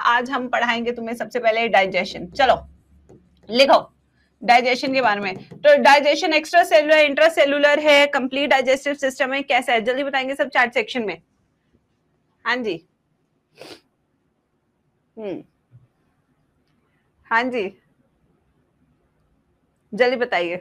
आज हम पढ़ाएंगे तुम्हें सबसे पहले डाइजेशन। चलो लिखो डाइजेशन के बारे में। तो digestion extra cellular, intra cellular है, कंप्लीट डाइजेस्टिव सिस्टम है, कैसा है जल्दी बताएंगे सब चैट सेक्शन में। हाँ जी, हाँ जी जल्दी बताइए।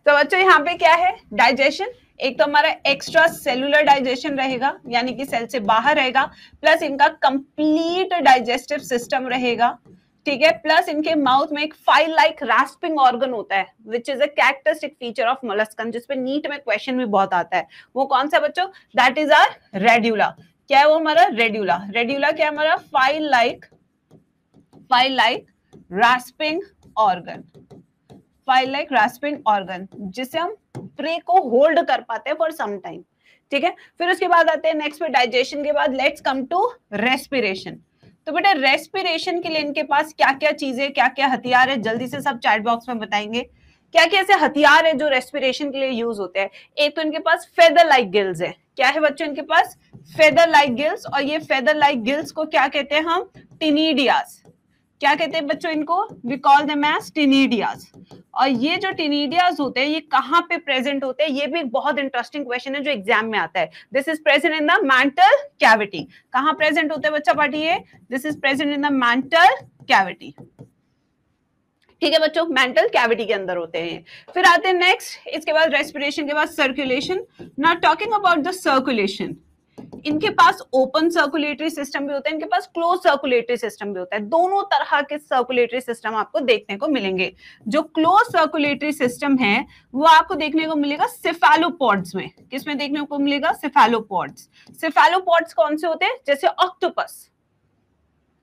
तो बच्चों यहाँ पे क्या है डाइजेशन, एक तो हमारा एक्स्ट्रा सेलुलर डाइजेशन रहेगा यानी कि सेल से बाहर रहेगा, प्लस इनका कंप्लीट डाइजेस्टिव सिस्टम रहेगा, ठीक है, प्लस इनके माउथ में एक फाइल लाइक रास्पिंग ऑर्गन होता है which is a characteristic feature of molluscan, जिसपे नीट में क्वेश्चन भी बहुत आता है। वो कौन सा बच्चों, दैट इज आर रेड्यूला। क्या है वो हमारा रेड्यूला, रेड्यूला क्या है हमारा file like rasping organ, file like rasping organ, जिसे हम प्रे को होल्ड कर पाते हैं फॉर सम टाइम, ठीक है। फिर उसके बाद आते हैं नेक्स्ट पे डाइजेशन के बाद लेट्स कम टू रेस्पिरेशन। तो बेटा रेस्पिरेशन के लिए इनके पास क्या क्या चीजें, क्या क्या हथियार है, जल्दी से सब चैट बॉक्स में बताएंगे क्या क्या ऐसे हथियार है जो रेस्पिरेशन के लिए यूज होते हैं। एक तो इनके पास फेदर लाइक गिल्स है, क्या है बच्चों इनके पास फेदर लाइक गिल्स, और ये फेदर लाइक गिल्स को क्या कहते हैं हम, टिनिडियास। क्या कहते हैं बच्चों इनको, वी कॉल देम एज टिनिडियास। और ये जो टिनिडियास होते हैं ये कहाँ पे प्रेजेंट होते हैं, ये भी एक बहुत इंटरेस्टिंग क्वेश्चन है जो एग्जाम में आता है। This is present in the mantle cavity. कहाँ प्रेजेंट होते हैं बच्चा पढ़िए, this is present in the mantle cavity, ठीक है बच्चों, मेंटल कैविटी के अंदर होते हैं। फिर आते हैं नेक्स्ट, इसके बाद रेस्पिरेशन के बाद circulation. Now talking about the circulation, इनके पास ओपन सर्कुलेटरी सिस्टम भी होता है, इनके पास क्लोज सर्कुलेटरी सिस्टम भी होता है। दोनों तरह के सर्कुलेटरी सिस्टम आपको देखने को मिलेंगे। जो क्लोज सर्कुलेटरी सिस्टम है वो आपको देखने को मिलेगा सेफेलोपॉड्स में। किसमें देखने को मिलेगा, सेफेलोपॉड्स। सेफेलोपॉड्स कौन से होते हैं, जैसे ऑक्टोपस,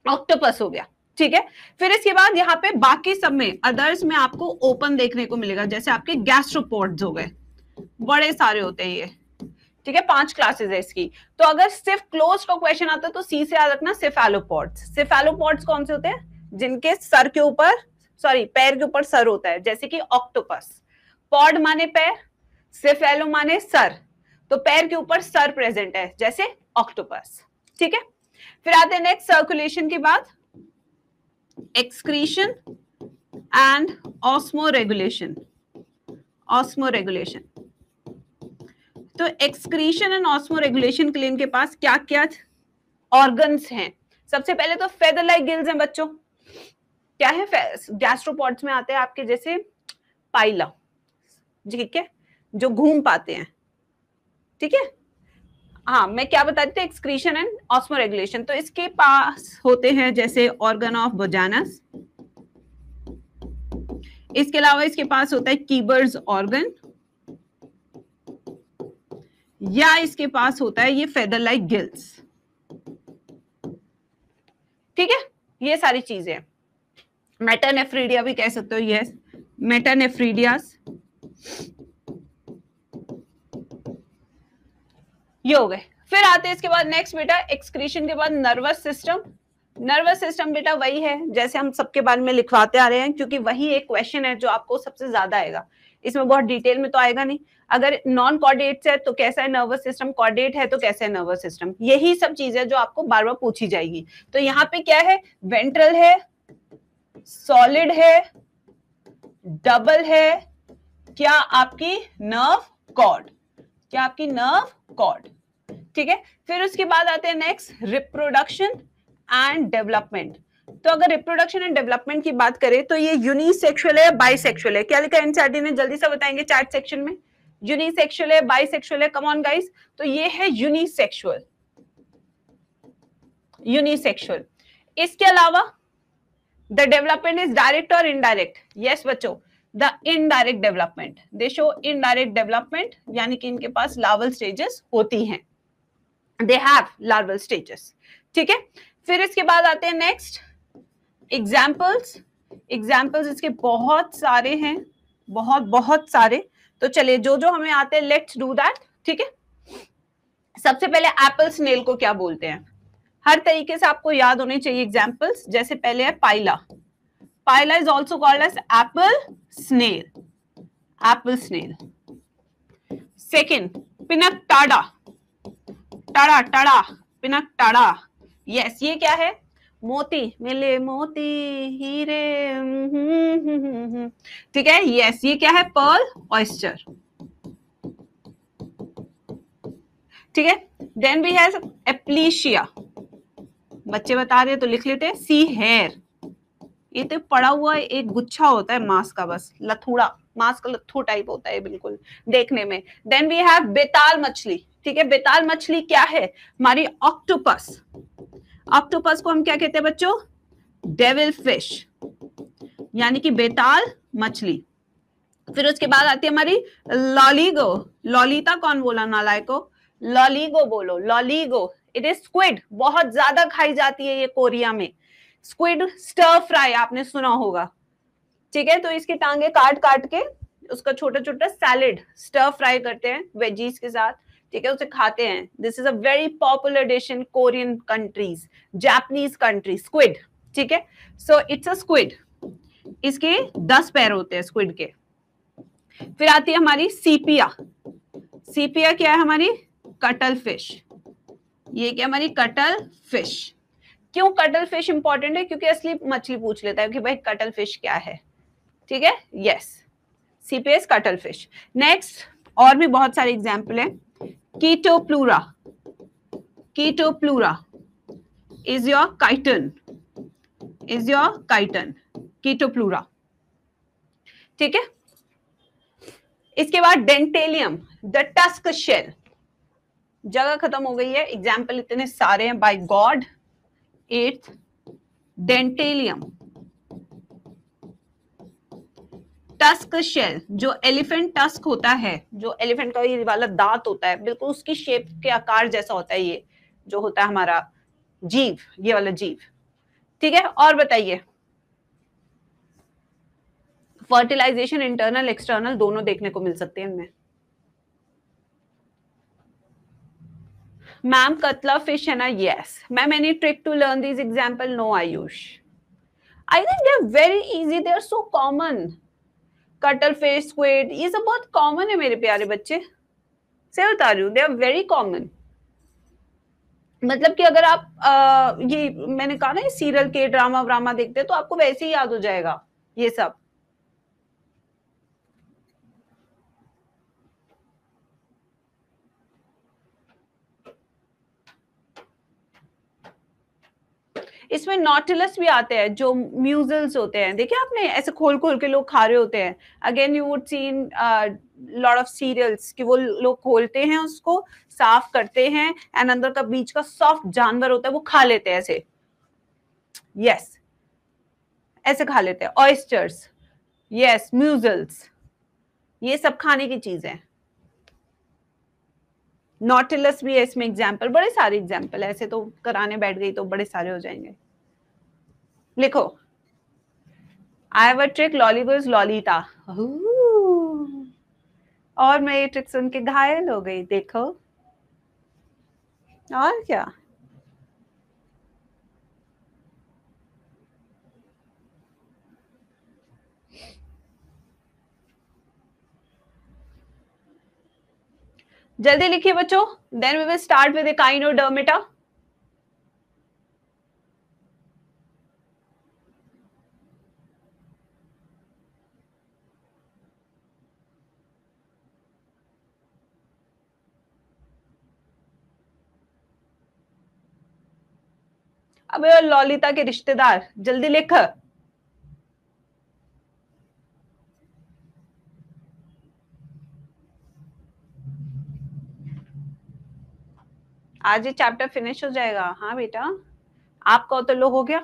ऑक्टोपस हो गया, ठीक है। फिर इसके बाद यहाँ पे बाकी सब में अदर्स में आपको ओपन देखने को मिलेगा, जैसे आपके गैस्ट्रोपोड्स हो गए, बड़े सारे होते हैं ये, ठीक है, 5 क्लासेस है इसकी। तो अगर सिर्फ क्लोज का क्वेश्चन आता है तो सी से याद रखना सेफेलोपॉड्स। सेफेलोपॉड्स कौन से होते हैं, जिनके सर के ऊपर, सॉरी पैर के ऊपर सर होता है, जैसे कि ऑक्टोपस। पॉड माने पैर, सेफेलो माने सर, तो पैर के ऊपर सर प्रेजेंट है जैसे ऑक्टोपस, ठीक है। फिर आते हैं नेक्स्ट सर्कुलेशन के बाद एक्सक्रीशन एंड ऑस्मोरेगुलेशन। ऑस्मोरेगुलेशन, तो एक्सक्रीशन एंड ऑस्मोरेगुलेशन के लिए इनके पास क्या क्या ऑर्गन्स हैं। सबसे पहले तो फेदर लाइक गिल्स हैं बच्चों, क्या है, गैस्ट्रोपॉड्स में आते हैं आपके जैसे पाइला, ठीक है, जो घूम पाते हैं, ठीक है। हाँ मैं क्या बताती थी, एक्सक्रीशन एंड ऑस्मोरेगुलेशन। तो इसके पास होते हैं जैसे ऑर्गन ऑफ बोजानस, इसके अलावा इसके पास होता है कीबर्स ऑर्गन, या इसके पास होता है ये फेदर लाइक गिल्स, ठीक है। ये सारी चीजें, मेटानेफ्रीडिया भी कह सकते हो, यस मेटानेफ्रीडियास, ये हो गए। फिर आते हैं इसके बाद नेक्स्ट बेटा एक्सक्रीशन के बाद नर्वस सिस्टम। नर्वस सिस्टम बेटा वही है जैसे हम सबके बारे में लिखवाते आ रहे हैं, क्योंकि वही एक क्वेश्चन है जो आपको सबसे ज्यादा आएगा, इसमें बहुत डिटेल में तो आएगा नहीं। अगर नॉन कॉर्डेट है तो कैसा है नर्वस सिस्टम, कॉर्डेट है तो कैसा है नर्वस सिस्टम, यही सब चीजें जो आपको बार बार पूछी जाएगी। तो यहाँ पे क्या है, वेंट्रल है, सॉलिड है, डबल है, क्या आपकी नर्व कॉर्ड, क्या आपकी नर्व कॉर्ड, ठीक है। फिर उसके बाद आते हैं नेक्स्ट रिप्रोडक्शन एंड डेवलपमेंट। तो अगर रिप्रोडक्शन एंड डेवलपमेंट की बात करें तो ये यूनिसेक्सुअल है, बाइसेक्सुअल है, क्या लिखा है एनसीईआरटी ने, जल्दी से बताएंगे चैट सेक्शन में। यूनिसेक्सुअल है, बाइसेक्सुअल है, कम ऑन गाइस। तो ये है यूनिसेक्सुअल, यूनिसेक्सुअल। इसके अलावा द डेवलपमेंट इज डायरेक्ट और इनडायरेक्ट, यस बच्चों, the indirect development, they show indirect development, यानी कि इनके पास लार्वल स्टेजेस होती हैं, दे हैव लार्वल स्टेजेस, ठीक है। फिर इसके बाद आते हैं नेक्स्ट एग्जाम्पल्स। एग्जाम्पल्स इसके बहुत सारे हैं, बहुत बहुत सारे। तो चलिए जो जो हमें आते हैं लेट्स डू दैट, ठीक है। सबसे पहले एप्पल स्नेल को क्या बोलते हैं, हर तरीके से आपको याद होने चाहिए एग्जाम्पल्स। जैसे पहले है Pila, Pila is also called as apple snail, apple snail. Second Pinctada, टाड़ा टाड़ा पिनकटाडा, यस ये क्या है, मोती मिले मोती हीरे, ठीक है। यस, ये क्या है? पर्ल ऑयस्टर, ठीक है। देन वी हैव एप्लीशिया, बच्चे बता रहे हैं तो लिख लेते हैं। सी हेयर, ये तो पड़ा हुआ एक गुच्छा होता है मांस का, बस लथूड़ा, मांस का लथू टाइप होता है बिल्कुल देखने में। देन वी हैव बेताल मछली, ठीक है। बेताल मछली क्या है? हमारी ऑक्टोपस। ऑक्टोपस को हम क्या कहते हैं बच्चों? डेविल फिश, यानी कि बेताल मछली। फिर उसके बाद आती है हमारी लॉलीगो। लॉलीता कौन बोला नालायको? लॉलीगो बोलो, लॉलीगो। इट इज स्क्विड, बहुत ज्यादा खाई जाती है ये कोरिया में। स्क्विड स्टर फ्राई आपने सुना होगा, ठीक है। तो इसकी टांगे काट काट के उसका छोटा छोटा सैलेड स्टर फ्राई करते हैं वेजीज के साथ, ठीक है, उसे खाते हैं। This is a very popular dish in Korean countries, Japanese country, squid, ठीक है। सो इट्स अ स्क्विड, इसके 10 पैर होते हैं स्क्विड के। फिर आती है हमारी सीपिया। सीपिया क्या है? हमारी कटल फिश। ये क्या? हमारी कटल फिश। क्यों कटल फिश इंपॉर्टेंट है? क्योंकि असली मछली पूछ लेता है कि भाई कटल फिश क्या है, ठीक है। Yes, Sepia cuttlefish. Next, और भी बहुत सारे एग्जाम्पल है। Chaetopleura, Chaetopleura is your chiton, is your chiton, Chaetopleura, ठीक है। इसके बाद डेंटेलियम, द टस्क शेल। जगह खत्म हो गई है, एग्जाम्पल इतने सारे हैं by God. 8th, dentalium, tusk shell, जो एलिफेंट टस्क होता है, जो एलिफेंट का ये वाला दांत होता है, बिल्कुल उसकी शेप के आकार जैसा होता है ये जो होता है हमारा जीव, ये वाला जीव, ठीक है। और बताइए, फर्टिलाइजेशन इंटरनल एक्सटर्नल दोनों देखने को मिल सकते हैं इनमें। मैम कतला फिश है ना? Yes ma'am. Any trick to learn this example? No Ayush, I think they are very easy, they are so common. Cuttle fish, squid, ये सब बहुत कॉमन है मेरे प्यारे बच्चे, से बता रही हूँ, दे आर वेरी कॉमन। मतलब कि अगर आप ये मैंने कहा ना, सीरियल के ड्रामा व्रामा देखते हैं तो आपको वैसे ही याद हो जाएगा ये सब। इसमें नॉटिलस भी आते हैं जो म्यूजल्स होते हैं, देखिए आपने ऐसे खोल खोल के लोग खा रहे होते हैं। Again you would seen lot of serials कि वो लोग खोलते हैं, उसको साफ करते हैं, एंड अंदर का बीच का सॉफ्ट जानवर होता है वो खा लेते हैं ऐसे। यस, ऐसे खा लेते हैं। ऑयस्टर्स, यस, म्यूजल्स, ये सब खाने की चीज है। नॉटिलस भी है इसमें एग्जाम्पल, बड़े सारे एग्जाम्पल ऐसे तो कराने बैठ गई तो बड़े सारे हो जाएंगे। लिखो, I have a trick, Loligo is Lolita. और मैं ये ट्रिक सुन के घायल हो गई, देखो। और क्या, जल्दी लिखिए बच्चों। Then we will start with echinodermata. अबे लॉलिता के रिश्तेदार, जल्दी लिख। आज ही चैप्टर फिनिश हो जाएगा। हाँ बेटा, आपका तो लो हो गया।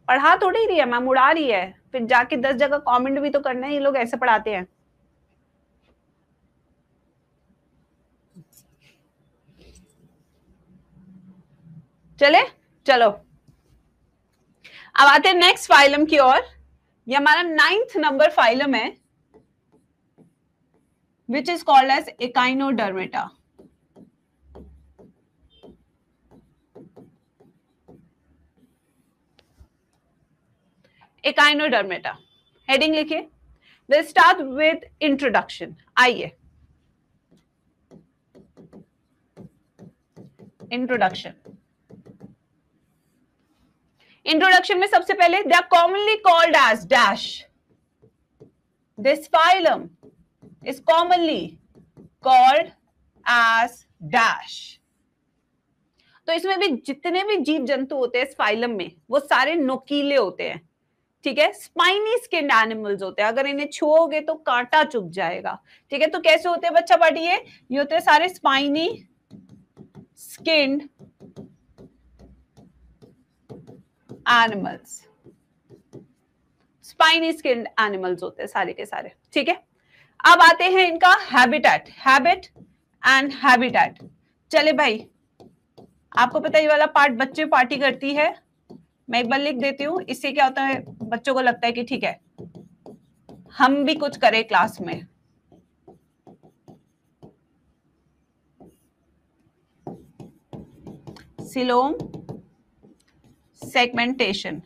पढ़ा थोड़ी रही है मैम, उड़ा रही है। फिर जाके 10 जगह कमेंट भी तो करना है, ये लोग ऐसे पढ़ाते हैं। चले, चलो अब आते हैं नेक्स्ट फाइलम की ओर। ये हमारा 9th नंबर फाइलम है, which is called as Echinodermata. Echinodermata, heading लिखिए। Will start with introduction. आइए, इंट्रोडक्शन। इंट्रोडक्शन में सबसे पहले they are commonly called as dash, this phylum is commonly called as dash. तो इसमें भी जितने भी जीव जंतु होते हैं इस फाइलम में वो सारे नोकीले होते हैं, ठीक है। स्पाइनी स्किन्ड एनिमल्स होते हैं, अगर इन्हें छुओगे तो कांटा चुभ जाएगा, ठीक है। तो कैसे होते हैं बच्चा पढ़िए, ये होते हैं सारे spiny skinned animals, spiny skinned animals होते हैं सारे के सारे, ठीक है। अब आते हैं इनका हैबिटेट, हैबिट एंड हैबिटेट। चले भाई, आपको पता है ये वाला पार्ट बच्चे पार्टी करती है, मैं एक बार लिख देती हूँ, इससे क्या होता है बच्चों को लगता है कि ठीक है हम भी कुछ करें क्लास में। Coelom segmentation,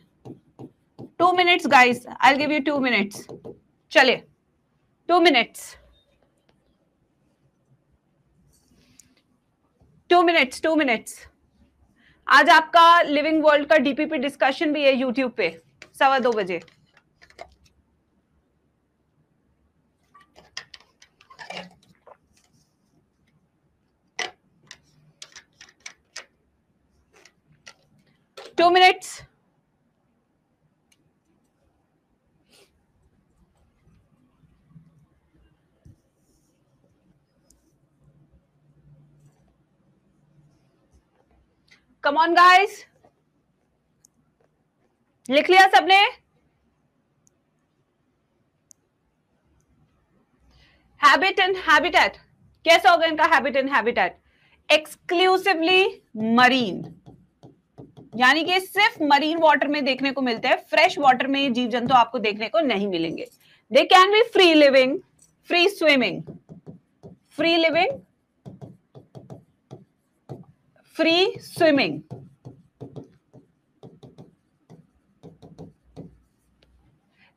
2 minutes guys, I'll give you 2 minutes, चलिए 2 minutes, 2 minutes, 2 minutes। आज आपका लिविंग वर्ल्ड का डीपीपी डिस्कशन भी है यूट्यूब पे 2:15 बजे। Two minutes। Come on guys, लिख लिया सबने? हैबिट एंड हैबिटेट, कैसा होगा इनका habit and habitat? Exclusively marine, यानी कि सिर्फ मरीन वाटर में देखने को मिलते हैं, फ्रेश वाटर में जीव जंतु आपको देखने को नहीं मिलेंगे। They can be free living, free swimming, free living, free swimming.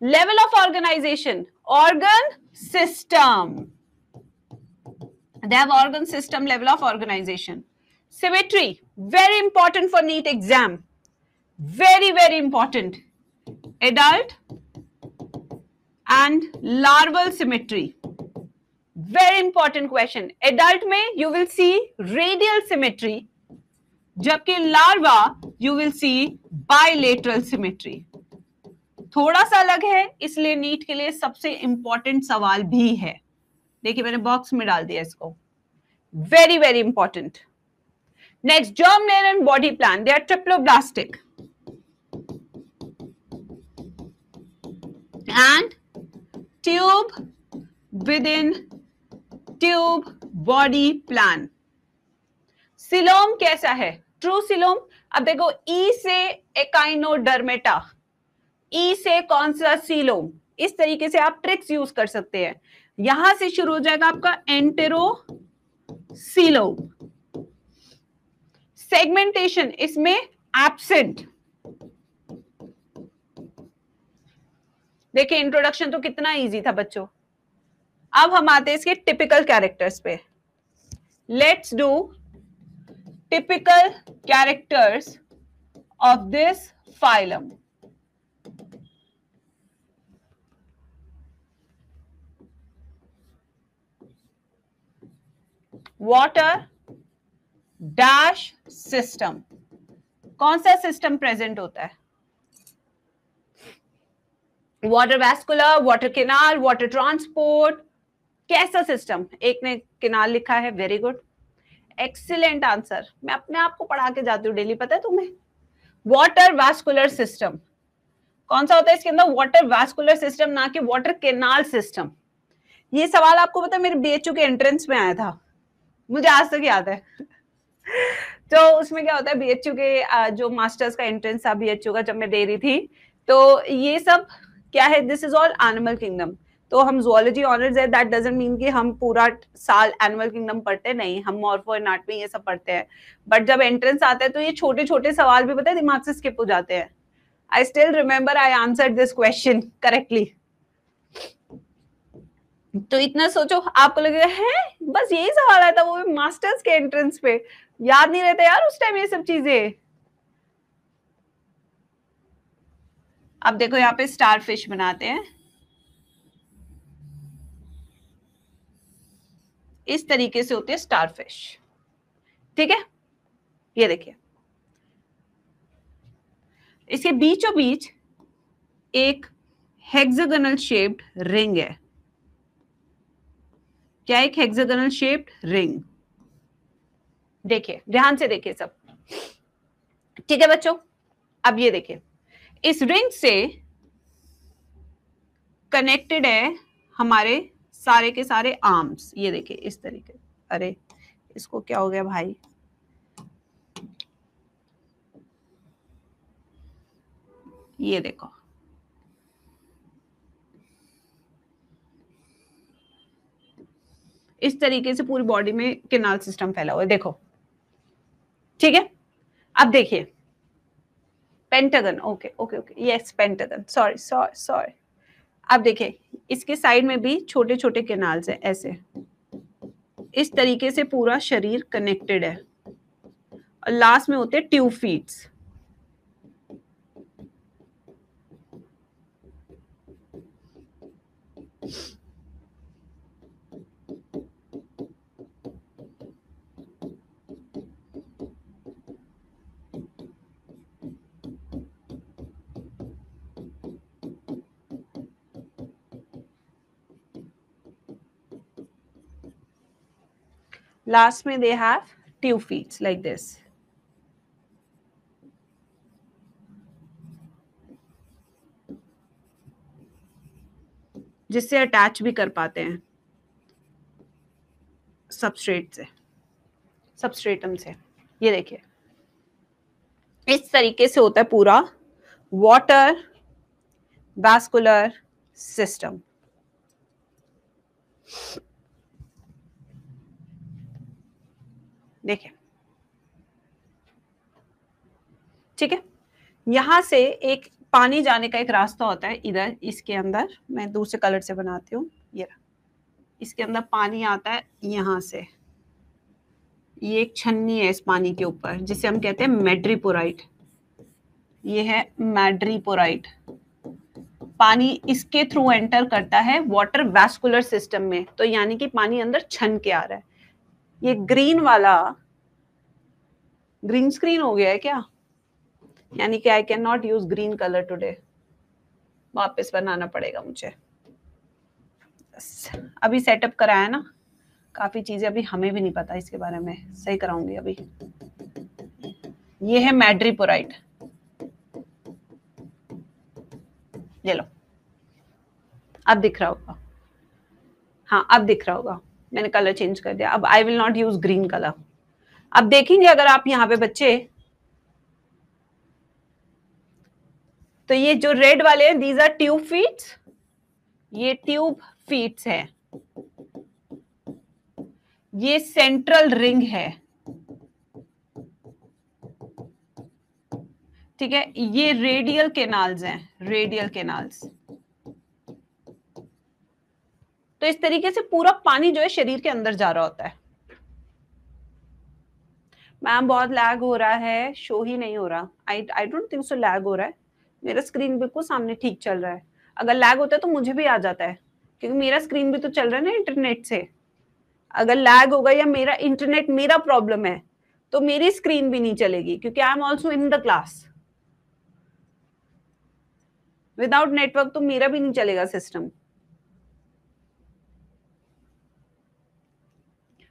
Level of organisation, organ system, they have organ system, level of organization. Symmetry, very important for NEET exam, very important. Adult and larval symmetry, very important question. Adult में you will see radial symmetry, जबकि larva you will see bilateral symmetry। थोड़ा सा अलग है, इसलिए NEET के लिए सबसे important सवाल भी है। देखिए मैंने बॉक्स में डाल दिया इसको, very important। Next, germ layer and body plan, they are triploblastic and tube within tube body plan. Coelom कैसा है? True coelom. अब देखो ई से एकाइनोडर्मेटा, ई से कौन सा सीलोम, इस तरीके से आप ट्रिक्स यूज कर सकते हैं। यहां से शुरू हो जाएगा आपका एंटेरोसीलोम। सेगमेंटेशन इसमें एब्सेंट। देखिए इंट्रोडक्शन तो कितना इजी था बच्चों। अब हम आते हैं इसके टिपिकल कैरेक्टर्स पे। Let's do typical characters of this phylum. Water dash system, कौन सा सिस्टम प्रेजेंट होता है? Water vascular, water canal, water transport, कैसा सिस्टम? एक ने केनाल लिखा है, वेरी गुड, एक्सीलेंट आंसर। मैं अपने आप को पढ़ा के जाती हूँ डेली, पता है तुम्हें। वाटर वैस्कुलर सिस्टम कौन सा होता है इसके अंदर? वाटर वैस्कुलर सिस्टम, ना कि वाटर केनाल सिस्टम। ये सवाल आपको पता है मेरे बीएचयू के एंट्रेंस में आया था, मुझे आज तक याद है। तो उसमें क्या होता है, बीएचयू के जो मास्टर्स का एंट्रेंस था बीएचयू का, जब मैं दे रही थी, तो ये सब क्या है, this is all animal kingdom. तो हम जुओलॉजी ऑनर्स है, दैट डजंट मीन कि हम पूरा साल एनिमल किंगडम पढ़ते नहीं, हम मॉर्फो एनाटॉमी ये सब पढ़ते हैं। बट जब एंट्रेंस आता है तो ये छोटे छोटे सवाल भी पता है दिमाग से स्किप हो जाते हैं। I still remember I answered this question correctly. तो इतना सोचो, आपको लगेगा है बस यही सवाल आया था, वो भी मास्टर्स के एंट्रेंस पे। याद नहीं रहता यार उस टाइम ये सब चीजें। अब देखो यहाँ पे स्टार फिश बनाते हैं, इस तरीके से होती है स्टार फिश, ठीक है। ये देखिए, इसके बीचों बीच एक हेक्सागोनल शेप्ड रिंग है। क्या? एक हेक्सागोनल शेप्ड रिंग। देखिए, ध्यान से देखिए सब, ठीक है बच्चों। अब ये देखिए, इस रिंग से कनेक्टेड है हमारे सारे के सारे आर्म्स। ये देखिए इस तरीके, अरे इसको क्या हो गया भाई, ये देखो, इस तरीके से पूरी बॉडी में कैनाल सिस्टम फैला हुआ है, देखो, ठीक है। अब देखिए pentagon, okay okay okay, yes pentagon, sorry sorry sorry. अब देखिए, इसके साइड में भी छोटे छोटे कैनाल्स हैं ऐसे, इस तरीके से पूरा शरीर कनेक्टेड है, और लास्ट में होते हैं ट्यूब फीट्स। Last में they have tube feet like this. जिससे अटैच भी कर पाते हैं सबस्ट्रेट से, सबस्ट्रेटम से। ये देखिए, इस तरीके से होता है पूरा वाटर वैस्कुलर सिस्टम। देखिए, ठीक है। यहां से एक पानी जाने का एक रास्ता होता है इधर, इसके अंदर मैं दूसरे कलर से बनाती हूँ, ये रहा, इसके अंदर पानी आता है यहां से, ये एक छन्नी है इस पानी के ऊपर जिसे हम कहते हैं मैड्रीपोराइट। ये है मैड्रीपोराइट। पानी इसके थ्रू एंटर करता है वाटर वैस्कुलर सिस्टम में, तो यानी कि पानी अंदर छन के आ रहा है। ये ग्रीन वाला ग्रीन स्क्रीन हो गया है क्या? यानी कि I can not use green colour today, वापस बनाना पड़ेगा मुझे। अभी सेटअप कराया ना, काफी चीजें अभी हमें भी नहीं पता इसके बारे में, सही कराऊंगी अभी। ये है मैड्रीपोराइट, ये लो, अब दिख रहा होगा, हाँ अब दिख रहा होगा, मैंने कलर चेंज कर दिया। अब I will not use green colour. अब देखेंगे अगर आप यहाँ पे बच्चे, तो ये जो रेड वाले हैं दीज आर ट्यूब फीट्स, ये ट्यूब फीट्स है, ये सेंट्रल रिंग है, ठीक है। ये रेडियल कैनाल्स हैं, रेडियल कैनाल्स। तो इस तरीके से पूरा पानी जो है शरीर के अंदर जा रहा होता है। मैम बहुत लैग हो रहा है, शो ही नहीं हो रहा। I don't think so lag हो रहा है, मेरा स्क्रीन बिल्कुल सामने ठीक चल रहा है। अगर लैग होता है तो मुझे भी आ जाता है, क्योंकि मेरा स्क्रीन भी तो चल रहा है ना इंटरनेट से। अगर लैग होगा या मेरा इंटरनेट मेरा प्रॉब्लम है तो मेरी स्क्रीन भी नहीं चलेगी, क्योंकि I am also in the class. Without network तो मेरा भी नहीं चलेगा सिस्टम।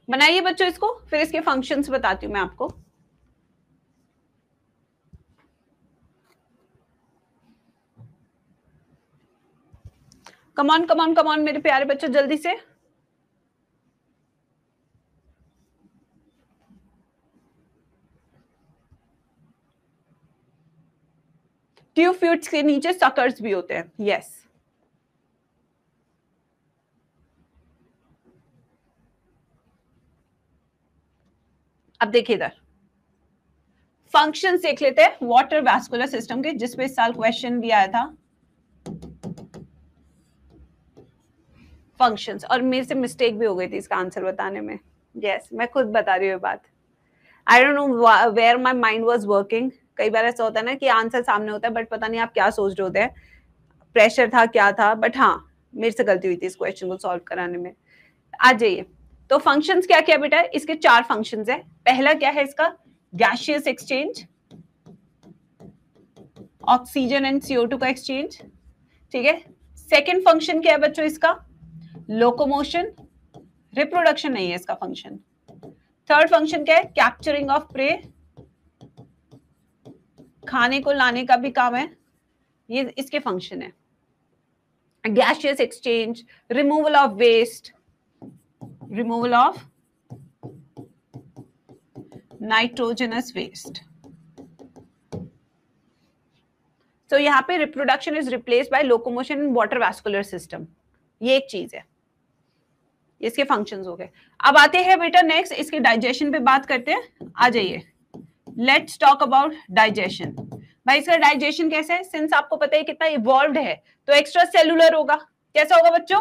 बनाइए बच्चों इसको, फिर इसके फंक्शंस बताती हूँ मैं आपको। कमॉन कमॉन कमॉन मेरे प्यारे बच्चों, जल्दी से। ट्यूब फ्यूट्स के नीचे सकर्स भी होते हैं, यस। अब देखिए इधर फंक्शन देख लेते हैं वाटर वैस्कुलर सिस्टम के, जिसपे इस साल क्वेश्चन भी आया था, फंक्शंस। और मेरे से मिस्टेक भी हो गई थी इसका आंसर बताने में, यस मैं खुद बता रही हूँ बात। I don't know where my mind was working, कई बार ऐसा होता है ना कि आंसर सामने होता है बट पता नहीं आप क्या सोच रहे होते हैं, प्रेशर था क्या था, बट हाँ मेरे से गलती हुई थी इस क्वेश्चन को सॉल्व कराने में। आ जाइए, तो फंक्शंस क्या क्या बेटा, इसके 4 फंक्शंस है। पहला क्या है इसका, gaseous exchange, oxygen and CO2 का एक्सचेंज, ठीक है। सेकेंड फंक्शन क्या है बच्चों इसका, लोकोमोशन, रिप्रोडक्शन नहीं है इसका फंक्शन। थर्ड फंक्शन क्या है, कैप्चरिंग ऑफ प्रे, खाने को लाने का भी काम है, ये इसके फंक्शन है। Gaseous exchange, removal of waste, removal of nitrogenous waste. तो यहाँ पे reproduction is replace by locomotion in water vascular system, ये एक चीज है, इसके फंक्शंस हो गए। अब आते हैं बेटा नेक्स्ट इसके डाइजेशन पे बात करते हैं। आ जाइए, लेट्स टॉक अबाउट डाइजेशन। भाई इसका डाइजेशन कैसे है, सिंस आपको पता है कितना इवॉल्व्ड है, तो एक्स्ट्रा सेलुलर होगा। कैसा होगा बच्चों,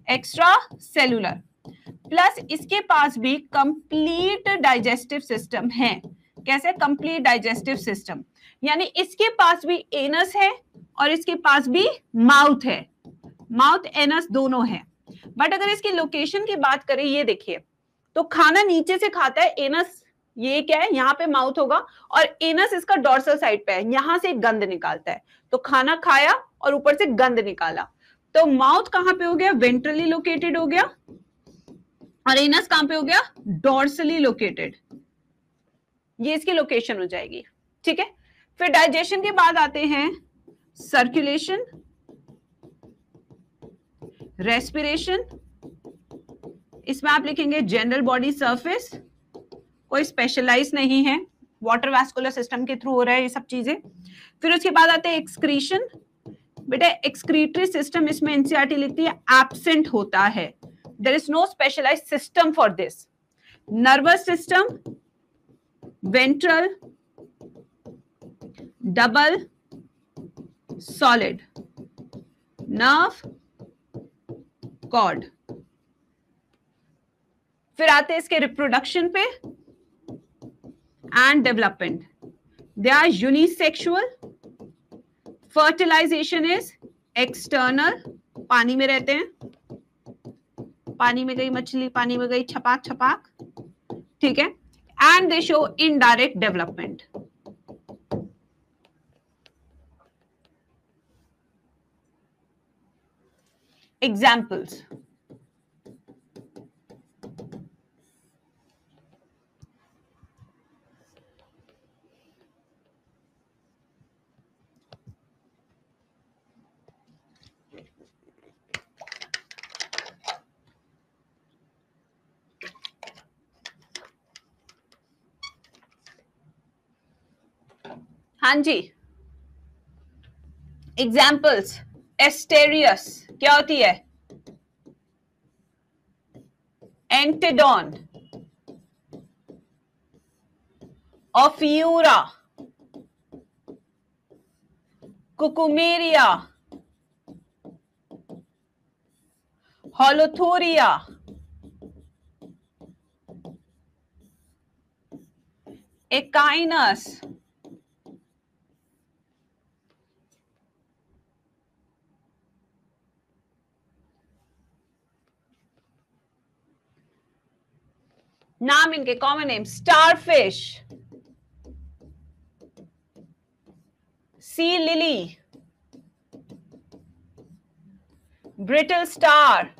एक्स्ट्रा सेलुलर, प्लस इसके पास भी कंप्लीट डाइजेस्टिव सिस्टम है। कैसे, कंप्लीट डाइजेस्टिव सिस्टम, यानी इसके पास भी एनस है और इसके पास भी माउथ है, माउथ एनस दोनों है। बट अगर इसकी लोकेशन की बात करें, ये देखिए, तो खाना नीचे से खाता है, एनस ये क्या है, यहाँ पे माउथ होगा और एनस इसका डोर्सल साइड पे है, यहां से गंध निकालता है। तो खाना खाया और ऊपर से गंध निकाला, तो माउथ कहां पे हो गया, वेंट्रली लोकेटेड हो गया, और एनस कहां पे हो गया, डोर्सली लोकेटेड। ये इसकी लोकेशन हो जाएगी, ठीक है। फिर डाइजेशन के बाद आते हैं सर्कुलेशन, रेस्पिरेशन, इसमें आप लिखेंगे जनरल बॉडी सरफेस, कोई स्पेशलाइज नहीं है, वाटर वैस्कुलर सिस्टम के थ्रू हो रहा है ये सब चीजें। फिर उसके बाद आते हैं एक्सक्रीशन, बेटा एक्सक्रीटरी सिस्टम इसमें एनसीईआरटी लिखती है एब्सेंट होता है, there is no specialised system for this. Nervous system, ventral, double, solid, nerve, cord. फिर आते हैं इसके रिप्रोडक्शन पे and development, they are unisexual, fertilisation is external, पानी में रहते हैं, पानी में गई मछली, पानी में गई छपाक छपाक, ठीक है। And they show indirect development. Examples, हाँ जी, एग्जाम्पल्स, एस्टेरियस क्या होती है, एंटेडॉन, ऑफ्यूरा, कुकुमेरिया, होलोथोरिया, एकाइनस, नाम इनके common name, starfish, sea lily, brittle star,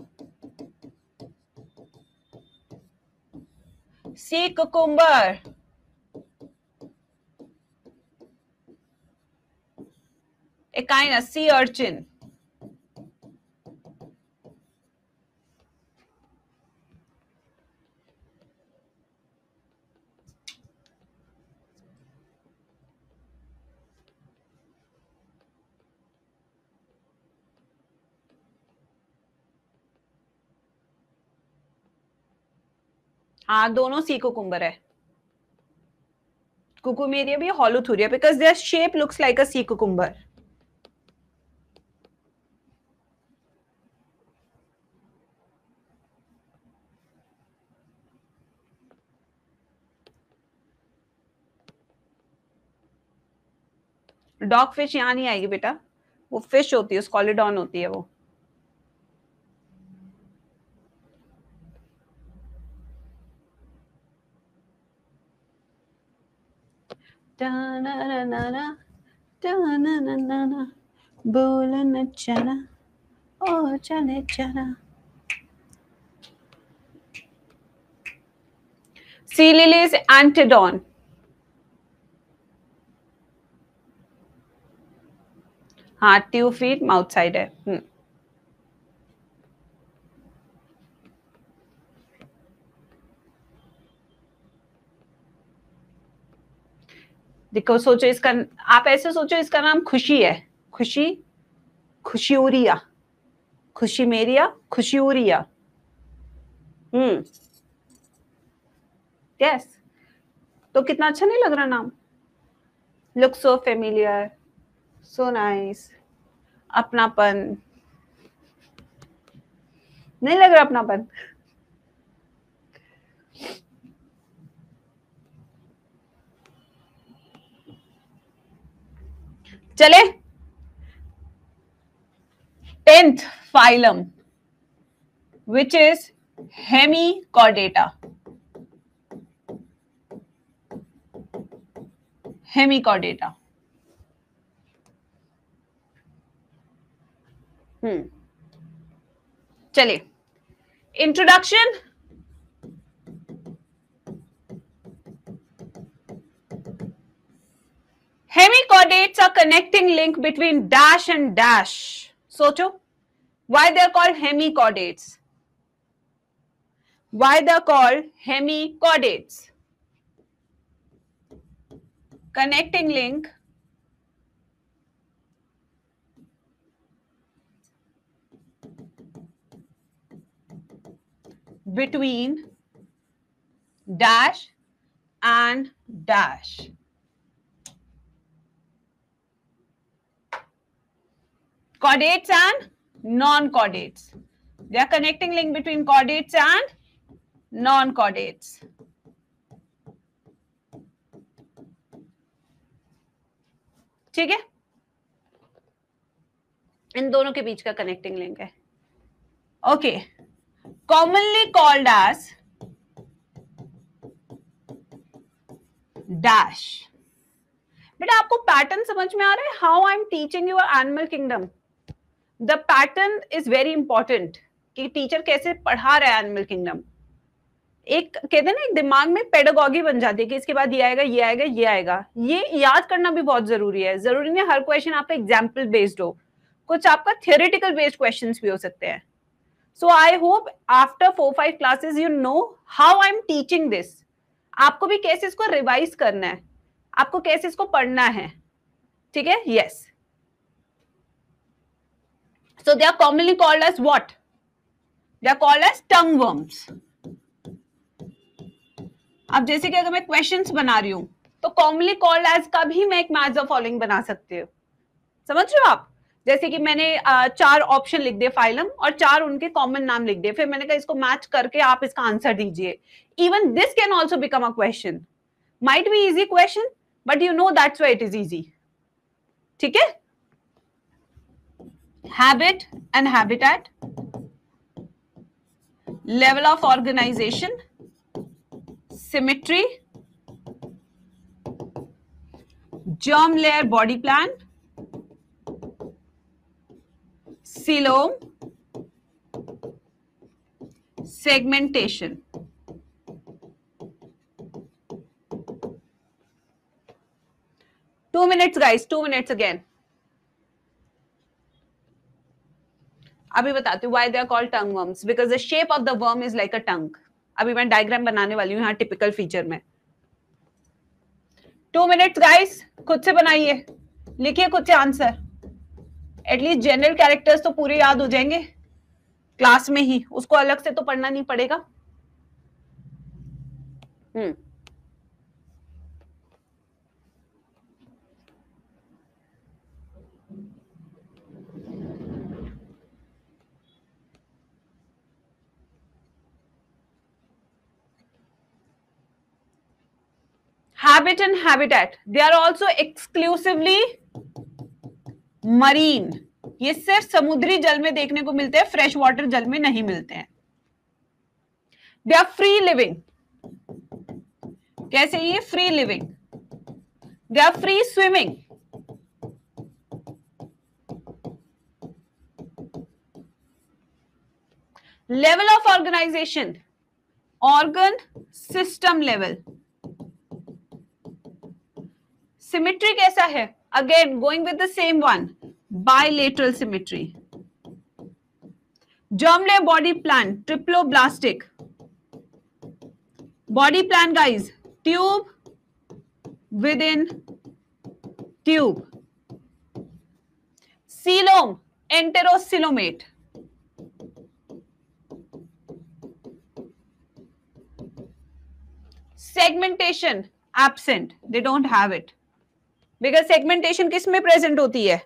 sea cucumber, Echinus, sea urchin. हाँ दोनों सी कुकुम्बर है, कुकुमेरिया भी, Holothuria, because their shape looks like a sea cucumber. Dogfish यहाँ नहीं आएगी बेटा, वो फिश होती है, स्कॉलिडॉन होती है वो। बोल न चला ओ चले चला। सी लिलीज एंटीडॉन, हाँ 2 feet माउथ साइड है। देखो सोचो इसका, आप ऐसे सोचो इसका नाम खुशी है, खुशी, खुशियोरिया, खुशी मेरिया, खुशियोरिया। यस, तो कितना अच्छा नहीं लग रहा नाम? Look so familiar, so nice, अपनापन, नहीं लग रहा अपनापन? चले 10th phylum, which is Hemichordata. Hemichordata. चलिए, introduction. Hemichordates are connecting link between dash and dash. सोचो, why they are called hemichordates? Why they are called hemichordates? Connecting link between dash and dash. Chordates and non-chordates. They are connecting link between chordates and non-chordates. ठीक है, इन दोनों के बीच का connecting link है। Okay, commonly called as dash. बेटा आपको pattern समझ में आ रहा है? How I am teaching you animal kingdom, the pattern is very important कि टीचर कैसे पढ़ा रहा है एनिमल किंगडम। एक कहते हैं ना, एक दिमाग में पेडागॉगी बन जाती है कि इसके बाद ये आएगा, ये आएगा, ये आएगा। ये याद करना भी बहुत जरूरी है। जरूरी नहीं हर क्वेश्चन आपका एग्जाम्पल बेस्ड हो, कुछ आपका थियोरेटिकल बेस्ड क्वेश्चंस भी हो सकते हैं। So I hope after 4-5 classes you know how I am teaching this. आपको भी कैसे इसको रिवाइज करना है, आपको कैसे इसको पढ़ना है, ठीक है? Yes, so they are commonly called as what? They are called as tongue worms. अब जैसे कि अगर मैं क्वेश्चंस बना रही हूं तो commonly called as का भी मैं एक मैच द फॉलोइंग बना सकती हूँ। समझ रहे हो आप? जैसे कि मैंने 4 ऑप्शन लिख दिए फाइलम और 4 उनके कॉमन नाम लिख दिए, फिर मैंने कहा इसको मैच करके आप इसका आंसर दीजिए। Even this can also become a question, might be easy question but you know that's why it is easy. ठीक है? Habit and habitat, level of organization, symmetry, germ layer body plan, coelom, segmentation. Two minutes guys, 2 minutes again. अभी बताती हूँ why they are called tongue worms, because the shape of the worm is like a tongue. अभी मैं diagram बनाने वाली हूँ यहाँ typical feature में। 2 minutes guys, खुद से बनाइए, लिखिए खुद से आंसर। एटलीस्ट जनरल कैरेक्टर्स तो पूरे याद हो जाएंगे क्लास में ही, उसको अलग से तो पढ़ना नहीं पड़ेगा। Habit and habitat, they are also exclusively marine, ये सिर्फ समुद्री जल में देखने को मिलते हैं, फ्रेश वाटर जल में नहीं मिलते हैं। दे आर फ्री लिविंग, कैसे ये free living, they are free swimming, level of organisation, organ system level, symmetry कैसा है, again going with the same one, bilateral symmetry, germ layer body plan, triploblastic body plan guys, tube within tube, coelom enterocoelomate, segmentation absent, they don't have it because segmentation किस में present होती है,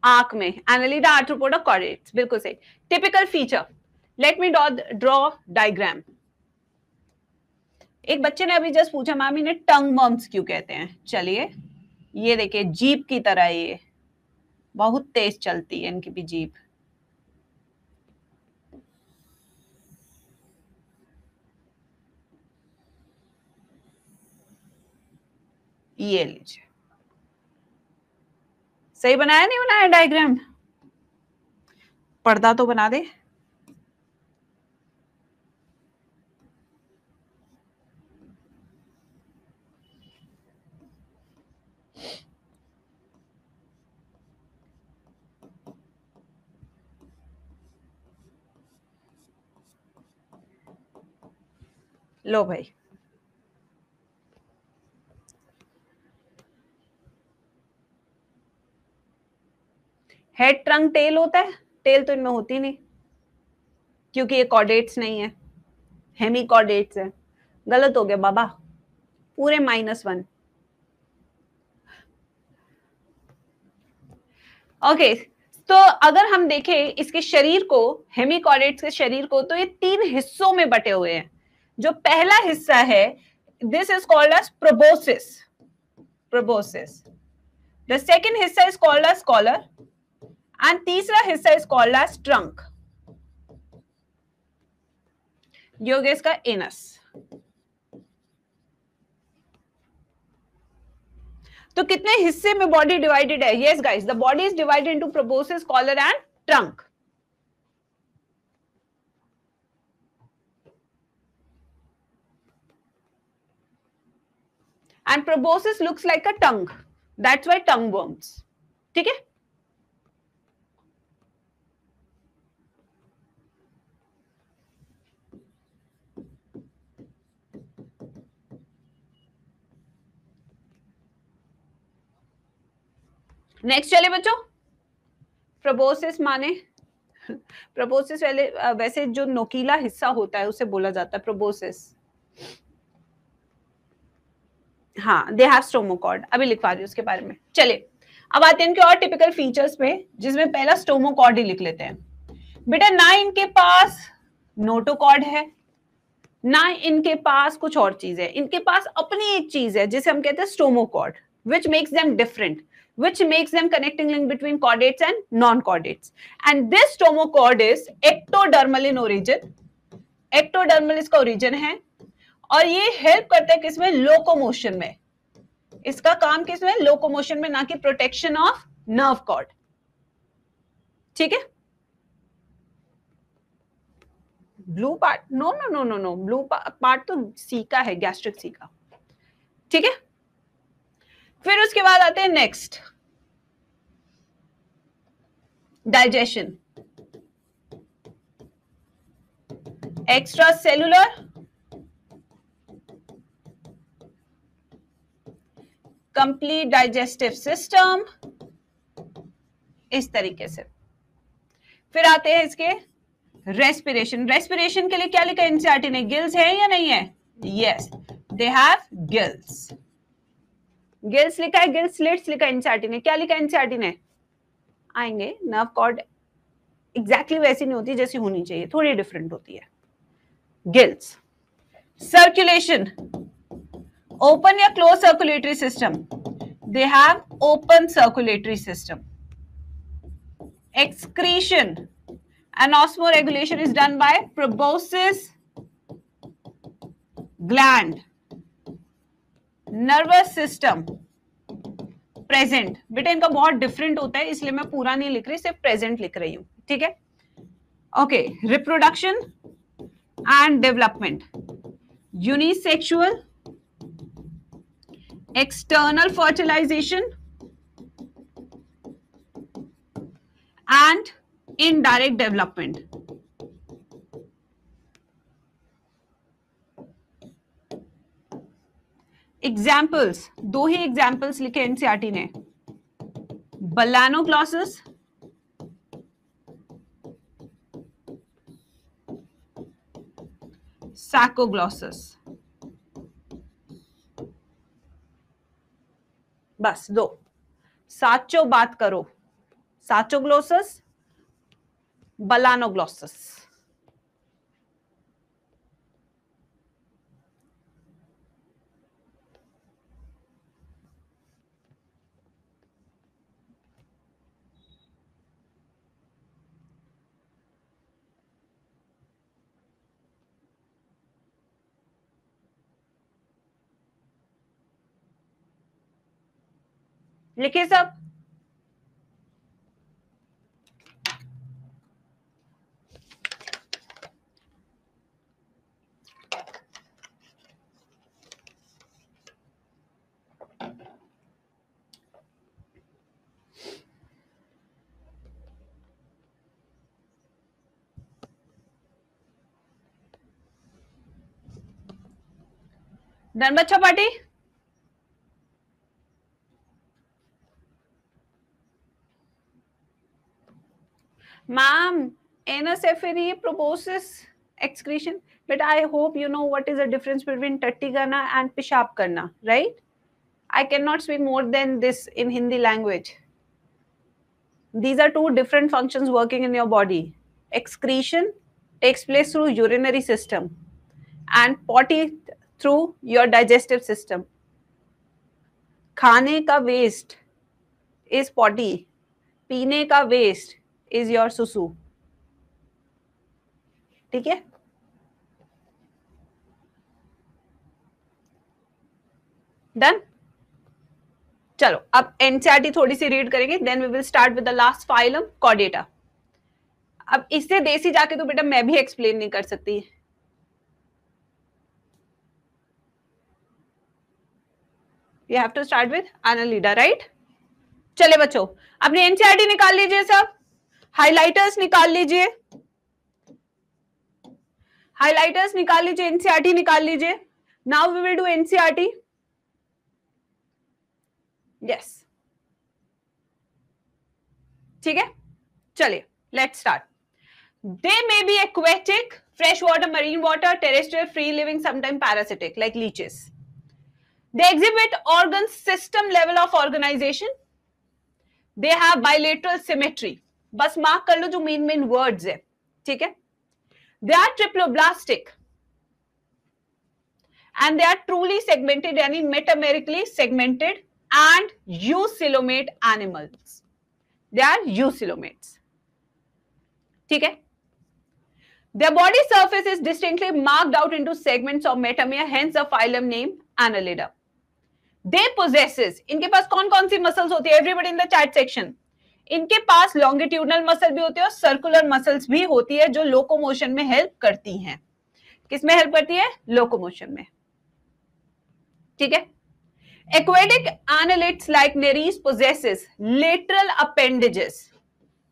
आंख में, Annelida arthropoda chordates, बिल्कुल सही। Typical feature, let me draw diagram. एक बच्चे ने अभी जस्ट पूछा मैम इन्हें टंग वर्म्स क्यों कहते हैं, चलिए ये देखिए जीभ की तरह, ये बहुत तेज चलती है इनकी भी जीभ, ये लीजिए, सही बनाया नहीं बनाया डायग्राम, पर्दा तो बना दे। लो भाई, हेड ट्रंक टेल होता है, टेल तो इनमें होती नहीं क्योंकि ये कॉर्डेट्स नहीं है, हेमी कॉर्डेट्स है। गलत हो गया बाबा, पूरे -1। ओके, तो अगर हम देखें इसके शरीर को, हेमिकॉर्डेट्स के शरीर को, तो ये 3 हिस्सों में बटे हुए हैं। जो पहला हिस्सा है, this is called as proboscis, proboscis. The second हिस्सा is called as collar and तीसरा हिस्सा इज कॉल्ड एज ट्रंक। ये हो गया इसका एनस। तो कितने हिस्से में बॉडी डिवाइडेड है? Yes guys, the body is divided into proboscis, collar and trunk. And proboscis looks like a tongue, that's why tongue worms. ठीक है, नेक्स्ट चले बच्चों। प्रोबोसिस माने, प्रोबोसिस वैसे जो नोकीला हिस्सा होता है उसे बोला जाता है प्रोबोसिस। हाँ, दे हैव स्टोमोकॉर्ड, अभी लिखवा रही हूँ उसके बारे में। चलिए अब आते हैं इनके और टिपिकल फीचर्स पे, जिसमें पहला स्टोमोकॉर्ड ही लिख लेते हैं। बेटा ना इनके पास नोटोकॉर्ड है, ना इनके पास कुछ और चीज है, इनके पास अपनी एक चीज है जिसे हम कहते हैं stomochord, which makes them different, which makes them connecting link between chordates and non-chordates. And this stomochord is ectodermal in origin. Ectodermal इसका origin है और ये हेल्प करता है किसमें? लोकोमोशन में। इसका काम किसमें? लोकोमोशन में, ना कि प्रोटेक्शन ऑफ नर्व कॉर्ड। ठीक है, blue part, no no no no no, blue part तो सी का है, गैस्ट्रिक सी का। ठीक है, फिर उसके बाद आते हैं next, digestion. Extra cellular, complete digestive system, इस तरीके से। फिर आते हैं इसके रेस्पिरेशन। रेस्पिरेशन के लिए क्या लिखा है एनसीईआरटी ने? गिल्स है या नहीं है? Yes, they have gills. Gills लिखा है, गिल स्लिट्स लिखा है एनसीईआरटी ने. क्या लिखा है एनसीईआरटी ने? आएंगे. नर्व कॉर्ड एग्जैक्टली वैसी नहीं होती जैसी होनी चाहिए, थोड़ी डिफरेंट होती है. गिल्स. सर्कुलेशन, ओपन या close circulatory system? They have open circulatory system. Excretion and osmoregulation is done by proboscis gland. Nervous system present. बेटा इनका बहुत डिफरेंट होता है, इसलिए मैं पूरा नहीं लिख रही, सिर्फ प्रेजेंट लिख रही हूं. ठीक है. Okay. Reproduction and development, unisexual, external fertilisation and indirect development. Examples, दो ही examples लिखे एनसीईआरटी ने. Balanoglossus, Saccoglossus. बस दो. साचो बात करो. Saccoglossus, Balanoglossus. लिखे सब? डन बच्चा पार्टी? मैम, एनासेफेरी, proboscis, excretion, but I hope you know what is the difference between टट्टी करना and पेशाब करना, right? I cannot speak more than this in Hindi language. These are two different functions working in your body. Excretion takes place through urinary system and potty through your digestive system. खाने का waste is potty, पीने का waste is your सुसु. ठीक है? Done? चलो अब NCERT थोड़ी सी रीड करेंगे, then we will start with the last phylum, chordata. अब इससे देसी जाके तो बेटा मैं भी एक्सप्लेन नहीं कर सकती. You have to start with Annelida, right? चले बच्चों, अपनी एनसीईआरटी निकाल लीजिए सब, हाइलाइटर्स निकाल लीजिए, हाइलाइटर्स निकाल लीजिए, एनसीईआरटी निकाल लीजिए. Now we will do NCERT. Yes, ठीक है. चलिए let's start. They may be aquatic, freshwater, marine water, terrestrial, free living, sometimes parasitic, like leeches. They exhibit organ system level of organization. They have bilateral symmetry. बस mark कर लो जो main words है. ठीक है. They are triploblastic and they are truly segmented, यानी metamerically segmented and eucoelomate animals. They are eucoelomates. ठीक है. Their body surface is distinctly marked out into segments of metamere, hence the phylum name Annelida. They possesses, इनके पास कौन कौन सी muscles होती है? Everybody in the chat section. इनके पास longitudinal muscle भी होती है और सर्कुलर मसल्स भी होती है जो लोकोमोशन में हेल्प करती हैं. किसमें हेल्प करती है? लोकोमोशन में. ठीक है. Aquatic annelids like Nereis possesses lateral appendages,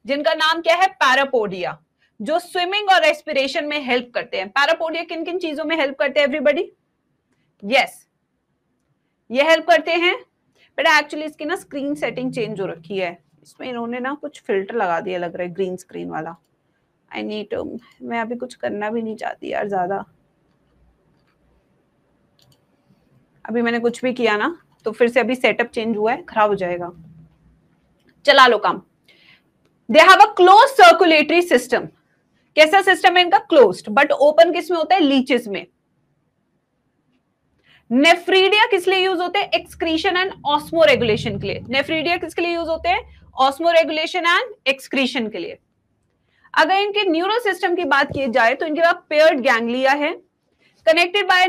जिनका नाम क्या है? पैरापोडिया, जो स्विमिंग और रेस्पिरेशन में हेल्प करते हैं. पैरापोडिया किन किन चीजों में हेल्प करते हैं एवरीबॉडी? यस, ये हेल्प करते हैं. बट एक्चुअली इसकी ना स्क्रीन सेटिंग चेंज हो रखी है, इसमें इन्होंने ना कुछ फिल्टर लगा दिया, लग रहा है ग्रीन स्क्रीन वाला. आई नीड, मैं अभी कुछ करना भी नहीं चाहती यार ज्यादा. अभी मैंने कुछ भी किया ना तो फिर से अभी सेटअप चेंज हुआ है, खराब हो जाएगा। चला लो काम। They have a close circulatory system. कैसा सिस्टम है इनका? क्लोज्ड, बट ओपन किस में होता है? लीचेस में। नेफ्रीडिया किस लिए यूज होते हैं? एक्सक्रीशन एंड ऑस्मो रेगुलेशन के लिए। नेफ्रीडिया किसके लिए यूज होते हैं? ऑस्मो रेगुलेशन एंड एक्सक्रीशन के लिए। अगर इनके न्यूरल सिस्टम की बात की जाए तो इनके पास पेयर्ड गैंग्लिया है, connected by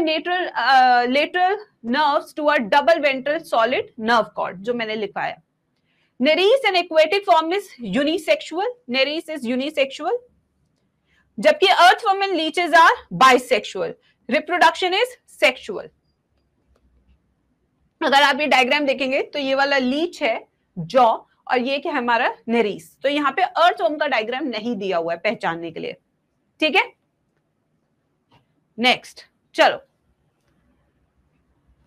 lateral nerves to a double ventral solid nerve cord, जो मैंने लिखाया। Nereis and aquatic form is unisexual. Nereis is unisexual, जबकि earthworm and leeches are bisexual. Reproduction is sexual. अगर आप ये डायग्राम देखेंगे तो ये वाला लीच है जॉ, और ये क्या है हमारा? नेरीस। तो यहाँ पे अर्थवर्म का डायग्राम नहीं दिया हुआ है पहचानने के लिए, ठीक है। नेक्स्ट, चलो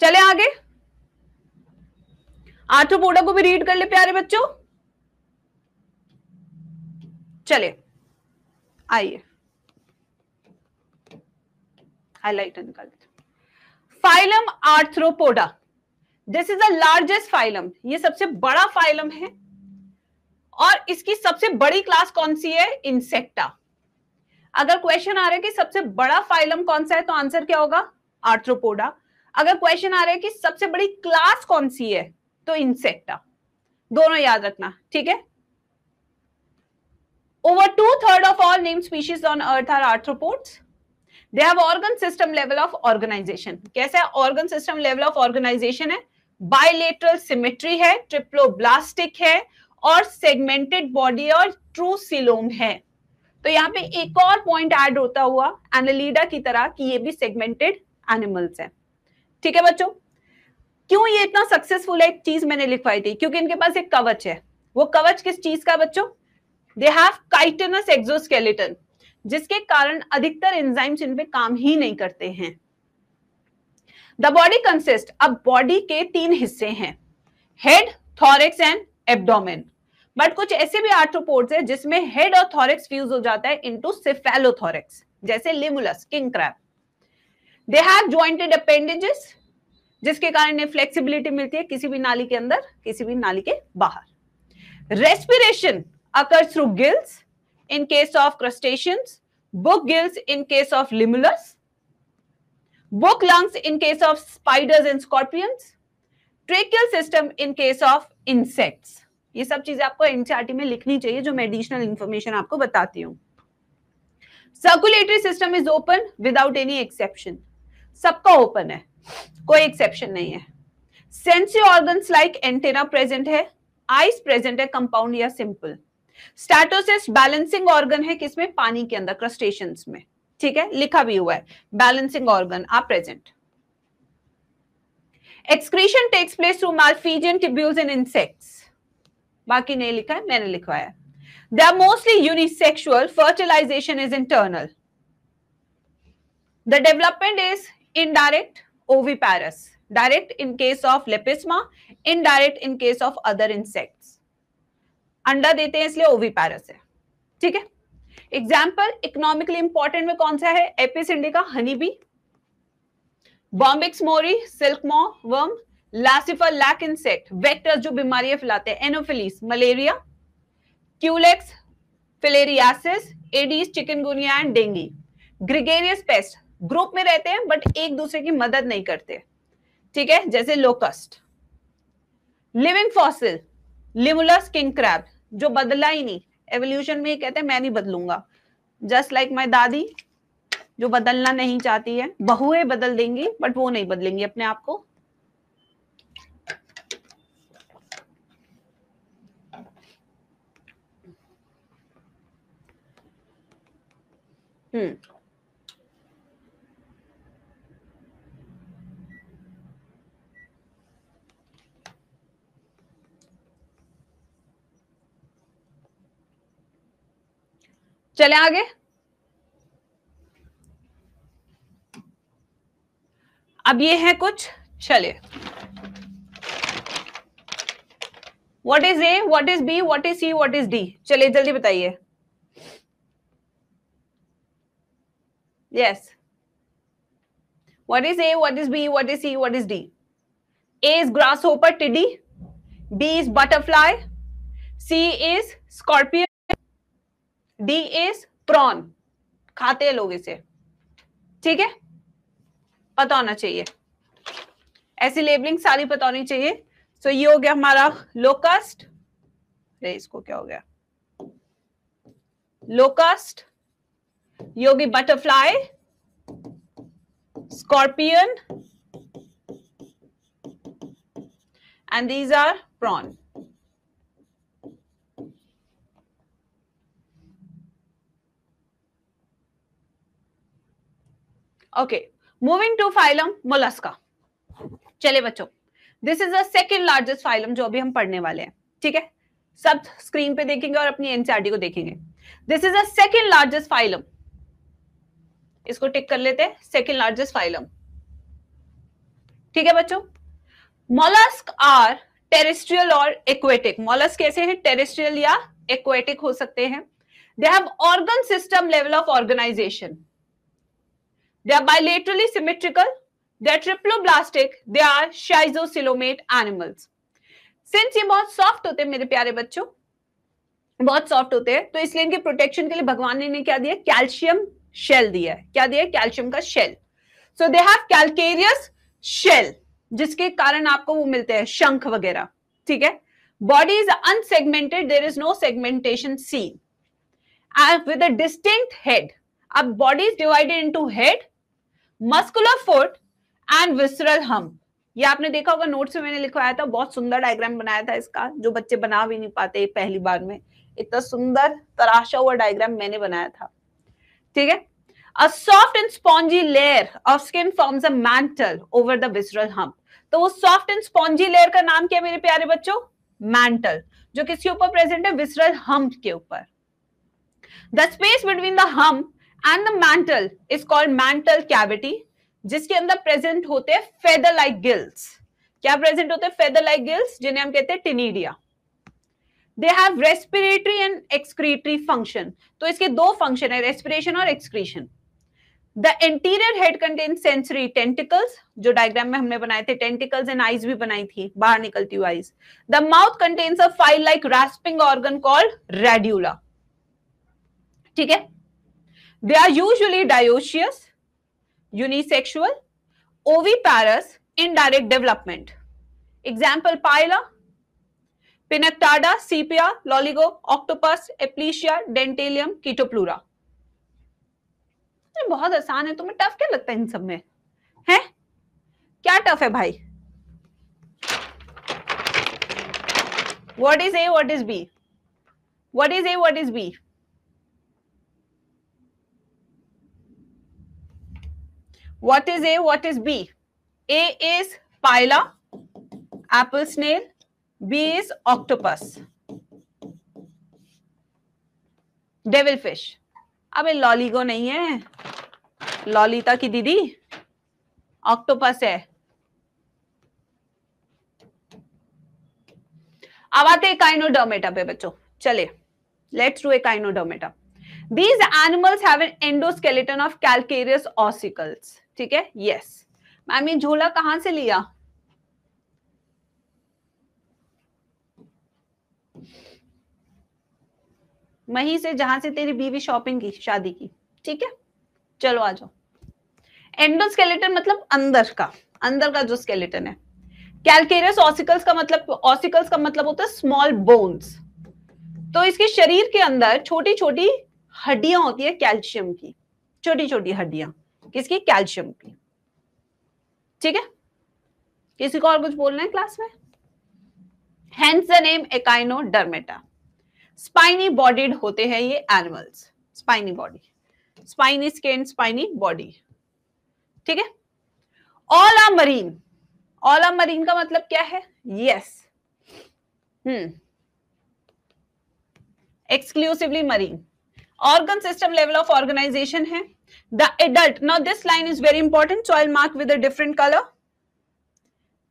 चले आगे। आर्थ्रोपोडा को भी रीड कर ले प्यारे बच्चों। चले आइए, हाईलाइटर निकाल लेते। Phylum arthropoda, this is the largest phylum. ये सबसे बड़ा फाइलम है, और इसकी सबसे बड़ी क्लास कौन सी है? इंसेक्टा। अगर क्वेश्चन आ रहा है कि सबसे बड़ा फाइलम कौन सा है तो आंसर क्या होगा? आर्थ्रोपोडा। अगर क्वेश्चन आ रहा है कि सबसे बड़ी क्लास कौन सी है तो इंसेक्टा। दोनों याद रखना, ठीक है। Over 2/3 of all named species on earth are arthropods. They have organ system level of organization. कैसा है organ system level of organization है? Bilateral symmetry है, triploblastic है, और segmented body और true coelom है। तो यहाँ पे एक और पॉइंट ऐड होता हुआ एनालिडा की तरह कि ये भी सेगमेंटेड एनिमल्स है, ठीक है बच्चों। क्यों ये इतना सक्सेसफुल है? एक चीज मैंने लिखवाई थी, क्योंकि इनके पास एक कवच है। वो कवच किस चीज का बच्चों? दे हैव काइटिनस एक्सोस्केलेटन, जिसके कारण अधिकतर एंजाइम्स इन पे काम ही नहीं करते हैं। द बॉडी कंसिस्ट, अब बॉडी के 3 हिस्से हैं, head, thorax and abdomen. But कुछ ऐसे भी आर्थ्रोपोड्स है जिसमें हेड और थॉरेक्स फ्यूज हो जाता है इनटू सेफेलोथॉरेक्स, जैसे Limulus, king crab. They have jointed appendages, जिसके कारण इन्हें फ्लेक्सिबिलिटी मिलती है, किसी भी नाली के अंदर, किसी भी नाली के बाहर। Respiration occurs through gills in case of crustaceans, book gills in case of limulus, book lungs in case of spiders and scorpions, tracheal system in case of insects. ये सब चीजें आपको एनसीईआरटी में लिखनी चाहिए, जो मैं एडिशनल इंफॉर्मेशन आपको बताती हूँ। Circulatory system is open without any exception, सबका ओपन है, कोई एक्सेप्शन नहीं है। Sensory organs like antenna present है, आइज प्रेजेंट है, कंपाउंड या सिंपल। स्टैटोसिस्ट बैलेंसिंग ऑर्गन है, किसमें? पानी के अंदर, क्रस्टेशियंस में, ठीक है, लिखा भी हुआ है, balancing organ are present. Excretion takes place through Malpighian tubules in insects, बाकी नहीं लिखा है, मैंने लिखवाया। They are mostly unisexual, fertilisation is internal. The development is indirect, oviparous, direct in case of Lepisma, indirect in case of other insects. अंडा देते हैं इसलिए ओविपैरस है, ठीक है। एग्जाम्पल इकोनॉमिकली इंपॉर्टेंट में कौन सा है? Apis indica, honey bee, Bombyx mori, silkworm, Laccifer lac insect, vectors जो बीमारियां फैलाते हैं, Anopheles, malaria, Culex, filariasis, Aedes, chikungunya and dengue. Gregarious pest, group में रहते हैं बट एक दूसरे की मदद नहीं करते, ठीक है, जैसे locust. Living fossil, Limulus, king crab, जो बदला ही नहीं, एवोल्यूशन में कहते हैं मैं नहीं बदलूंगा, जस्ट लाइक माय दादी जो बदलना नहीं चाहती है, बहुएं बदल देंगी बट वो नहीं बदलेंगी अपने आप को। चले आगे। अब ये है कुछ, चले, what is A, what is B, what is C, what is D? चलिए जल्दी बताइए। Yes, what is A, what is B, what is C, what is D? A is grasshopper, टिड्डी, B is butterfly, C is scorpion, D is prawn. खाते हैं लोग इसे, ठीक है, पता होना चाहिए, ऐसी लेबलिंग सारी पता होनी चाहिए। सो ये हो गया हमारा लोकस्ट, इसको क्या हो गया, लोकस्ट, ये होगी butterfly, scorpion, and these are prawn. Okay, moving to phylum mollusca. चले बच्चों, this is the second largest phylum जो अभी हम पढ़ने वाले हैं, ठीक है, सब स्क्रीन पे देखेंगे और अपनी एनसीईआरटी को देखेंगे। This is the second largest phylum, इसको टिक कर लेते हैं, सेकेंड लार्जेस्ट फाइलम, ठीक है बच्चों। मोलस्क आर टेरेस्ट्रियल और एक्वेटिक। मोलस्क कैसे हैं, टेरेस्ट्रियल या एक्वेटिक हो सकते हैं। They have organ system level of organisation, they are bilaterally symmetrical, they are triploblastic, they are schizocoelomate animals. Since ये बहुत सॉफ्ट होते हैं मेरे प्यारे बच्चों, बहुत सॉफ्ट होते हैं, तो इसलिए इनके प्रोटेक्शन के लिए भगवान ने क्या दिया, कैल्शियम शेल दिया है। क्या दिया, कैल्शियम का शेल। So they have calcareous shell, जिसके कारण आपको वो मिलते हैं शंख वगैरह, ठीक है। Body is unsegmented, there is no segmentation seen, and with a distinct head. अब body is divided into head, muscular foot and visceral hump. ये आपने देखा होगा, नोट्स में मैंने लिखवाया था, बहुत सुंदर डायग्राम बनाया था इसका, जो बच्चे बना भी नहीं पाते पहली बार में, इतना सुंदर तराशा हुआ डायग्राम मैंने बनाया था, ठीक है। A soft and spongy layer of skin forms a mantle over the visceral hump. तो वो soft and spongy layer का नाम क्या है मेरे प्यारे बच्चों, mantle, जो किसके ऊपर प्रेजेंट है, visceral hump के ऊपर। The space between the hump and the mantle is called mantle cavity, जिसके अंदर प्रेजेंट होते हैं feather like gills। क्या प्रेजेंट होते हैं, feather like gills, जिन्हें हम कहते हैं टिनिडिया। They have respiratory and excretory function। तो इसके दो फंक्शन है, रेस्पिरेशन और excretion. The anterior head contains sensory tentacles, जो डायग्राम में हमने बनाए थे, tentacles and eyes भी बनाई थी, बाहर निकलती हुई eyes। The mouth contains a file-like rasping organ called radula, ठीक है। They are usually dioecious, unisexual, oviparous, indirect development. Example: Phyla, Pinactada, Sepia, Loligo, Octopus, Aplysia, Dentalium, Chaetoplura। बहुत आसान है, तुम्हें टफ क्या लगता है इन सब में, है क्या टफ है भाई? What is A, what is B? What is A, what is B? What is A, what is B? A is Phyla, apple snail, B is octopus, devilfish। अबे लॉलीगो नहीं है, लॉलिता की दीदी ऑक्टोपस है। अब आते एकाइनोडर्मेटा पे बच्चों, चले let's do echinodermata. These animals have an endoskeleton of calcareous ossicles, ठीक है, यस। मैम ये झोला कहां से लिया, वहीं से जहां से तेरी बीवी शॉपिंग की, शादी की, ठीक है। चलो आ जाओ। एंडोस्केलेटन मतलब अंदर का जो स्केलेटन है। कैल्केरियस ऑसिकल्स का मतलब होता है स्मॉल बोन्स। तो इसके शरीर के अंदर छोटी छोटी हड्डियां होती है कैल्शियम की, छोटी छोटी हड्डियां किसकी, कैल्शियम की, ठीक है। किसी को और कुछ बोलना है क्लास में? Hence the name Echinodermata. Spiny bodied होते हैं ये animals, spiny body, spiny skin, spiny body, ठीक है। All are marine, all are marine का मतलब क्या है, yes, exclusively marine. Organ system level of organisation है। The adult, now this line is very important, so I will mark with a different colour.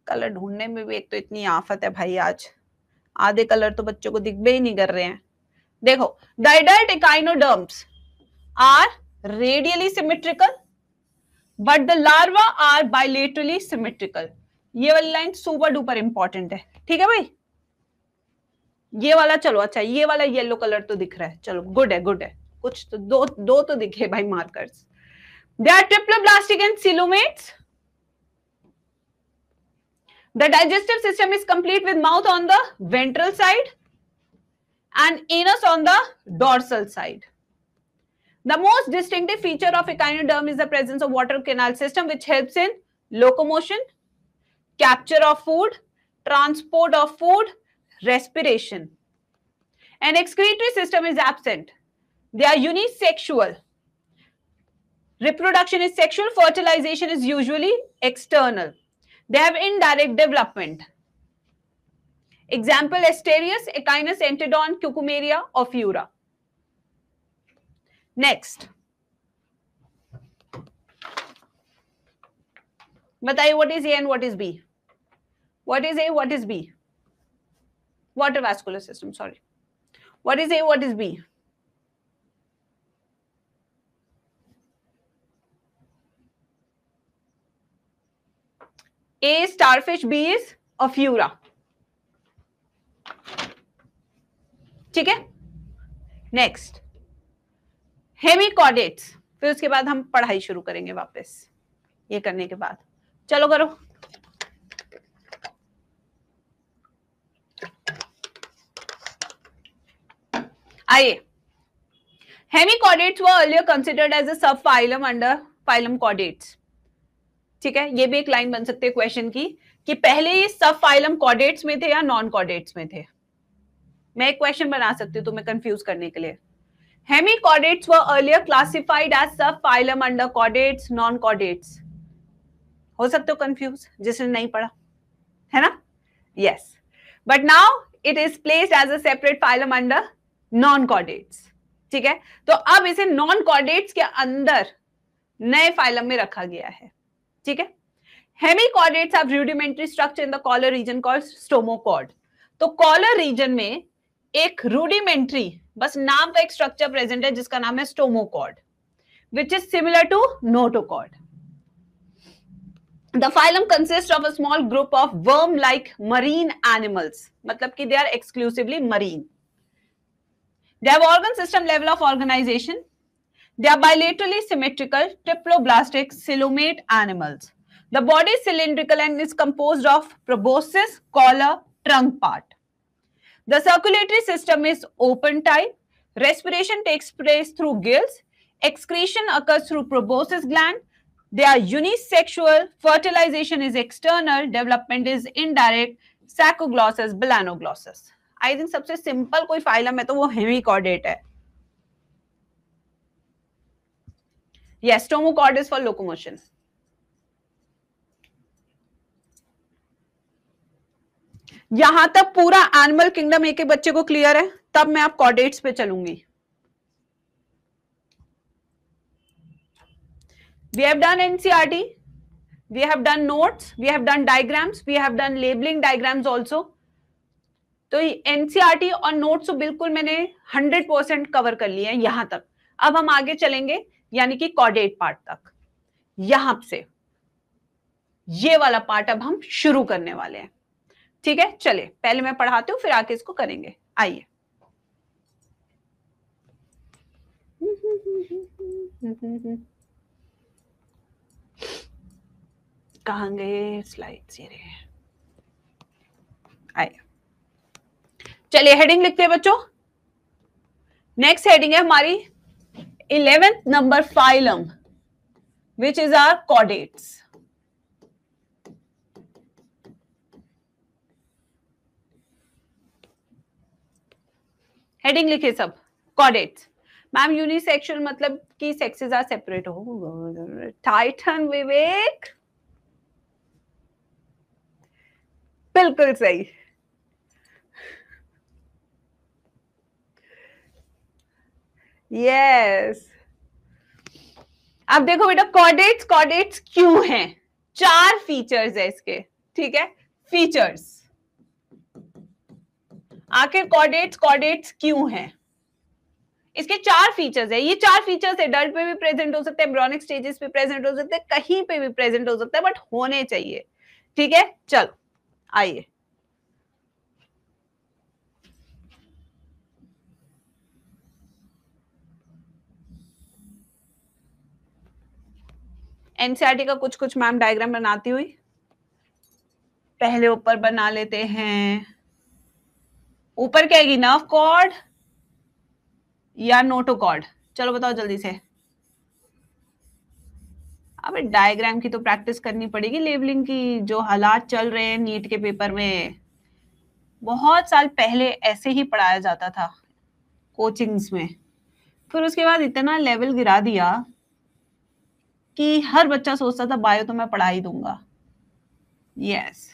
Colour ढूंढने में भी एक तो इतनी आफत है भाई, आज आधे कलर तो बच्चों को दिखबे ही नहीं कर रहे हैं। देखो, the adult echinoderms are radially symmetrical but the larva are bilaterally symmetrical. ये वाली लाइन सुपर डुपर इंपॉर्टेंट है, ठीक है भाई। ये वाला चलो अच्छा, ये वाला येलो कलर तो दिख रहा है, चलो गुड है गुड है, कुछ तो दो तो दिखे भाई markers. They are triploblastic and coelomates. The digestive system is complete with mouth on the ventral side and anus on the dorsal side. The most distinctive feature of echinoderm is the presence of water canal system, which helps in locomotion, capture of food, transport of food, respiration. An excretory system is absent. They are unisexual. Reproduction is sexual. Fertilization is usually external. They have indirect development. Example: Asterias, Echinus, Entodon, Cucumeria, Ophiura. Next, बताइए what is A and what is B? What is A? What is B? Water vascular system. Sorry. What is A? What is B? A is starfish, B is Ophiura. ठीक है, next hemichordates, फिर उसके बाद हम पढ़ाई शुरू करेंगे वापस। ये करने के बाद चलो करो। आइए, hemichordates were earlier considered as a sub phylum under phylum chordates. ठीक है, ये भी एक लाइन बन सकती है क्वेश्चन की कि पहले ये सब फाइलम कॉर्डेट्स में थे या नॉन कॉर्डेट्स में थे। मैं एक क्वेश्चन बना सकती हूँ तुम्हें कंफ्यूज करने के लिए। Hemichordates were earlier classified as sub phylum under chordates, non chordates. हो सकते हो कंफ्यूज जिसने नहीं पढ़ा, है ना? Yes, but now it is placed as a separate phylum under non chordates. ठीक है, तो अब इसे नॉन कॉर्डेट्स के अंदर नए फाइलम में रखा गया है। ठीक है, hemichordates have rudimentary structure in the collar region called stomochord. तो कॉलर रीजन में एक रूडिमेंट्री, बस नाम का एक स्ट्रक्चर प्रेजेंट है जिसका नाम है stomochord, which is similar to notochord. The phylum consists of a small group of worm-like marine animals, मतलब कि they are exclusively marine. They have organ system level of organization. They are bilaterally symmetrical, triploblastic, coelomate animals. The body is cylindrical and is composed of proboscis, collar, trunk part. The circulatory system is open type. Respiration takes place through gills. Excretion occurs through proboscis gland. They are unisexual. Fertilization is external. Development is indirect. Saccoglossus, Balanoglossus. I think सबसे simple कोई phylum है तो वो hemichordate है। Yes, stomochord is for locomotion. यहां तक पूरा animal kingdom एक एक बच्चे को क्लियर है, तब मैं आप कॉर्डेट्स पे चलूंगी। We have done NCERT, we have done notes, we have done diagrams, we have done labeling diagrams also. तो NCERT और नोट्स तो बिल्कुल मैंने 100% कवर कर लिए हैं यहां तक। अब हम आगे चलेंगे यानी कि कॉर्डेट पार्ट तक। यहां से ये वाला पार्ट अब हम शुरू करने वाले हैं। ठीक है, चलिए पहले मैं पढ़ाती हूं फिर आके इसको करेंगे। आइए, कहां गए स्लाइड्स? ये रहे। आइए, चलिए हेडिंग लिखते हैं बच्चों। नेक्स्ट हेडिंग है हमारी 11th number phylum, which is are chordates. Heading लिखे सब, कॉर्डेट्स। मैम यूनिसेक्सुअल मतलब कि सेक्सेस आर सेपरेट हो। टाइटन विवेक, बिल्कुल सही। यस, अब देखो बेटा कॉर्डेट्स, कॉर्डेट्स क्यों हैं? 4 फीचर्स है इसके। ठीक है, फीचर्स। आखिर कॉर्डेट्स, कॉर्डेट्स क्यों हैं? इसके 4 फीचर्स है। ये 4 फीचर्स एडल्ट पे भी प्रेजेंट हो सकते हैं, एम्ब्रियोनिक स्टेजेस पे प्रेजेंट हो सकते हैं, कहीं पे भी प्रेजेंट हो सकता है, बट होने चाहिए। ठीक है, चलो आइए। एनसीईआरटी का कुछ कुछ मैम डायग्राम बनाती हुई, पहले ऊपर बना लेते हैं। ऊपर क्या आएगी, नर्व कॉर्ड या नोटोकॉर्ड? चलो बताओ जल्दी से। अब डायग्राम की तो प्रैक्टिस करनी पड़ेगी, लेबलिंग की। जो हालात चल रहे हैं नीट के पेपर में, बहुत साल पहले ऐसे ही पढ़ाया जाता था कोचिंग्स में, फिर उसके बाद इतना लेवल गिरा दिया कि हर बच्चा सोचता था बायो तो मैं पढ़ा ही दूंगा। यस,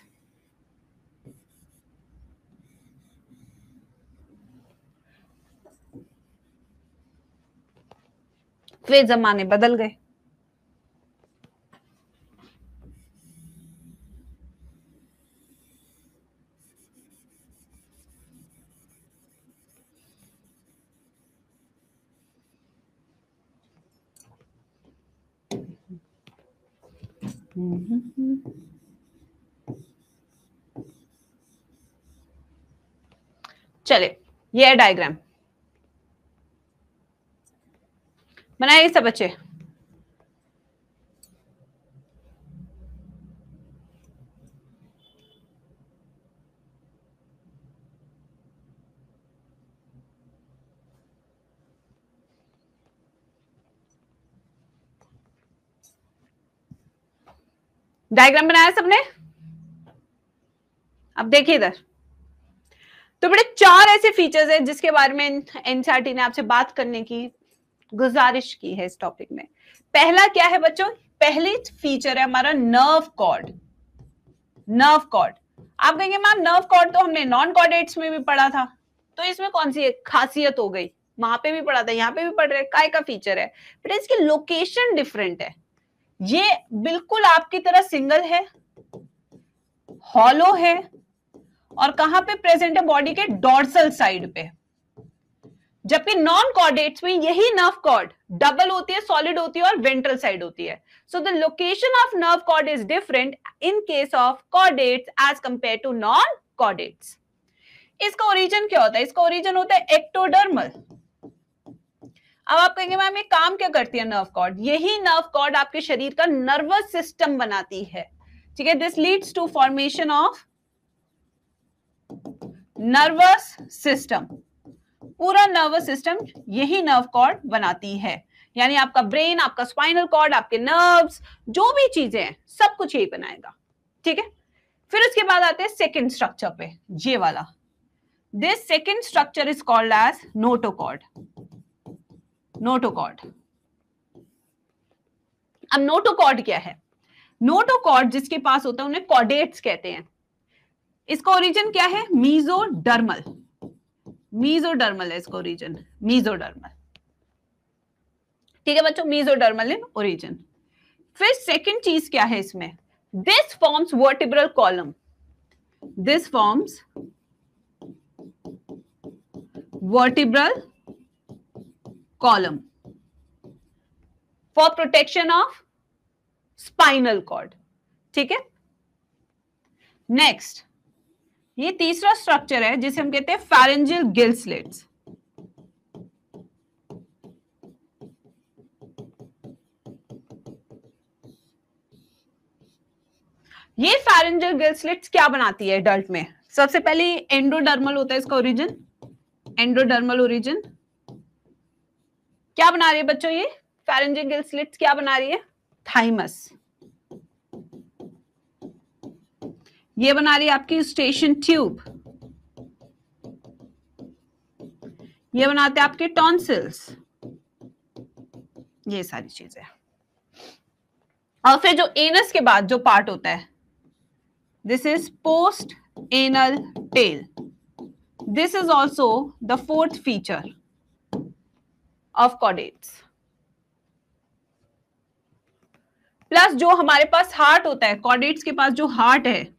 फिर जमाने बदल गए। चले, ये है डायग्राम, बनाए सब बच्चे? डायग्राम बनाया सबने? अब देखिए इधर, तो बड़े चार ऐसे फीचर्स हैं जिसके बारे में एनसीईआरटी ने आपसे बात करने की गुजारिश की है इस टॉपिक में। पहला क्या है बच्चों? पहली फीचर है हमारा नर्व कॉर्ड। नर्व कॉर्ड, आप कहेंगे मैम नर्व कॉर्ड तो हमने नॉन कॉर्डेट्स में भी पढ़ा था, तो इसमें कौन सी खासियत हो गई? वहां पे भी पढ़ा था, यहाँ पे भी पढ़ रहे, काय का फीचर है? बट इसकी लोकेशन डिफरेंट है। ये बिल्कुल आपकी तरह सिंगल है, हॉलो है, और कहां पे प्रेजेंट है? बॉडी के डॉर्सल साइड पे। जबकि नॉन कॉर्डेट्स में यही नर्व कॉर्ड डबल होती है, सॉलिड होती है और वेंट्रल साइड होती है। So the location of nerve cord is different in case of chordates as compare to non chordates. इसका ओरिजिन क्या होता है? इसका ओरिजिन होता है एक्टोडर्मल। अब आप कहेंगे मैम ये काम क्या करती है नर्व कॉर्ड? यही नर्व कॉर्ड आपके शरीर का नर्वस सिस्टम बनाती है, ठीक है। This leads to formation of nervous system. पूरा नर्वस सिस्टम यही नर्व कॉर्ड बनाती है, यानी आपका ब्रेन, आपका स्पाइनल कॉर्ड, आपके नर्व्स, जो भी चीजें हैं सब कुछ यही बनाएगा, ठीक है। फिर उसके बाद आते हैं सेकंड स्ट्रक्चर पे, ये वाला। This second structure is called as notochord. Notochord, अब नोटोकॉर्ड क्या है? नोटोकॉर्ड जिसके पास होता है उन्हें कॉर्डेट्स कहते हैं। इसका ओरिजिन क्या है? मीजोडर्मल। मीजोडर्मल है इसका ओरिजिन, मीजोडर्मल, ठीक है बच्चों, मीजोडर्मल इन ओरिजिन। फिर सेकंड चीज क्या है इसमें? This forms vertebral column. This forms vertebral column for protection of spinal cord, ठीक है। नेक्स्ट, ये तीसरा स्ट्रक्चर है जिसे हम कहते हैं फैरेंजियल गिल स्लिट्स। ये फैरेंजियल गिल स्लिट्स क्या बनाती है एडल्ट में? सबसे पहले एंडोडर्मल होता है इसका ओरिजिन, एंडोडर्मल ओरिजिन। क्या बना रही है बच्चों ये फैरेंजियल गिल स्लिट्स? क्या बना रही है? थाइमस। ये बना रही है आपकी स्टेशन ट्यूब, ये बनाते हैं आपके टॉन्सिल्स, ये सारी चीजें। और फिर जो एनस के बाद जो पार्ट होता है, this is post anal tail. This is also the fourth feature of chordates. Plus जो हमारे पास हार्ट होता है, कॉर्डेट्स के पास जो हार्ट है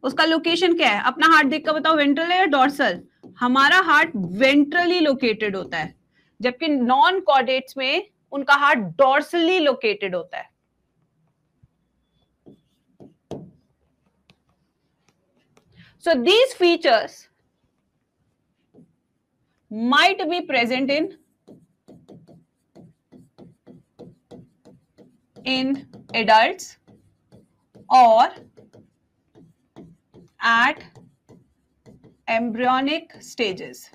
उसका लोकेशन क्या है? अपना हार्ट देख कर बताओ, वेंट्रल है या डॉर्सल? हमारा हार्ट वेंट्रली लोकेटेड होता है, जबकि नॉन कॉर्डेट्स में उनका हार्ट डॉर्सली लोकेटेड होता है। So these features might be present in adults or at embryonic stages.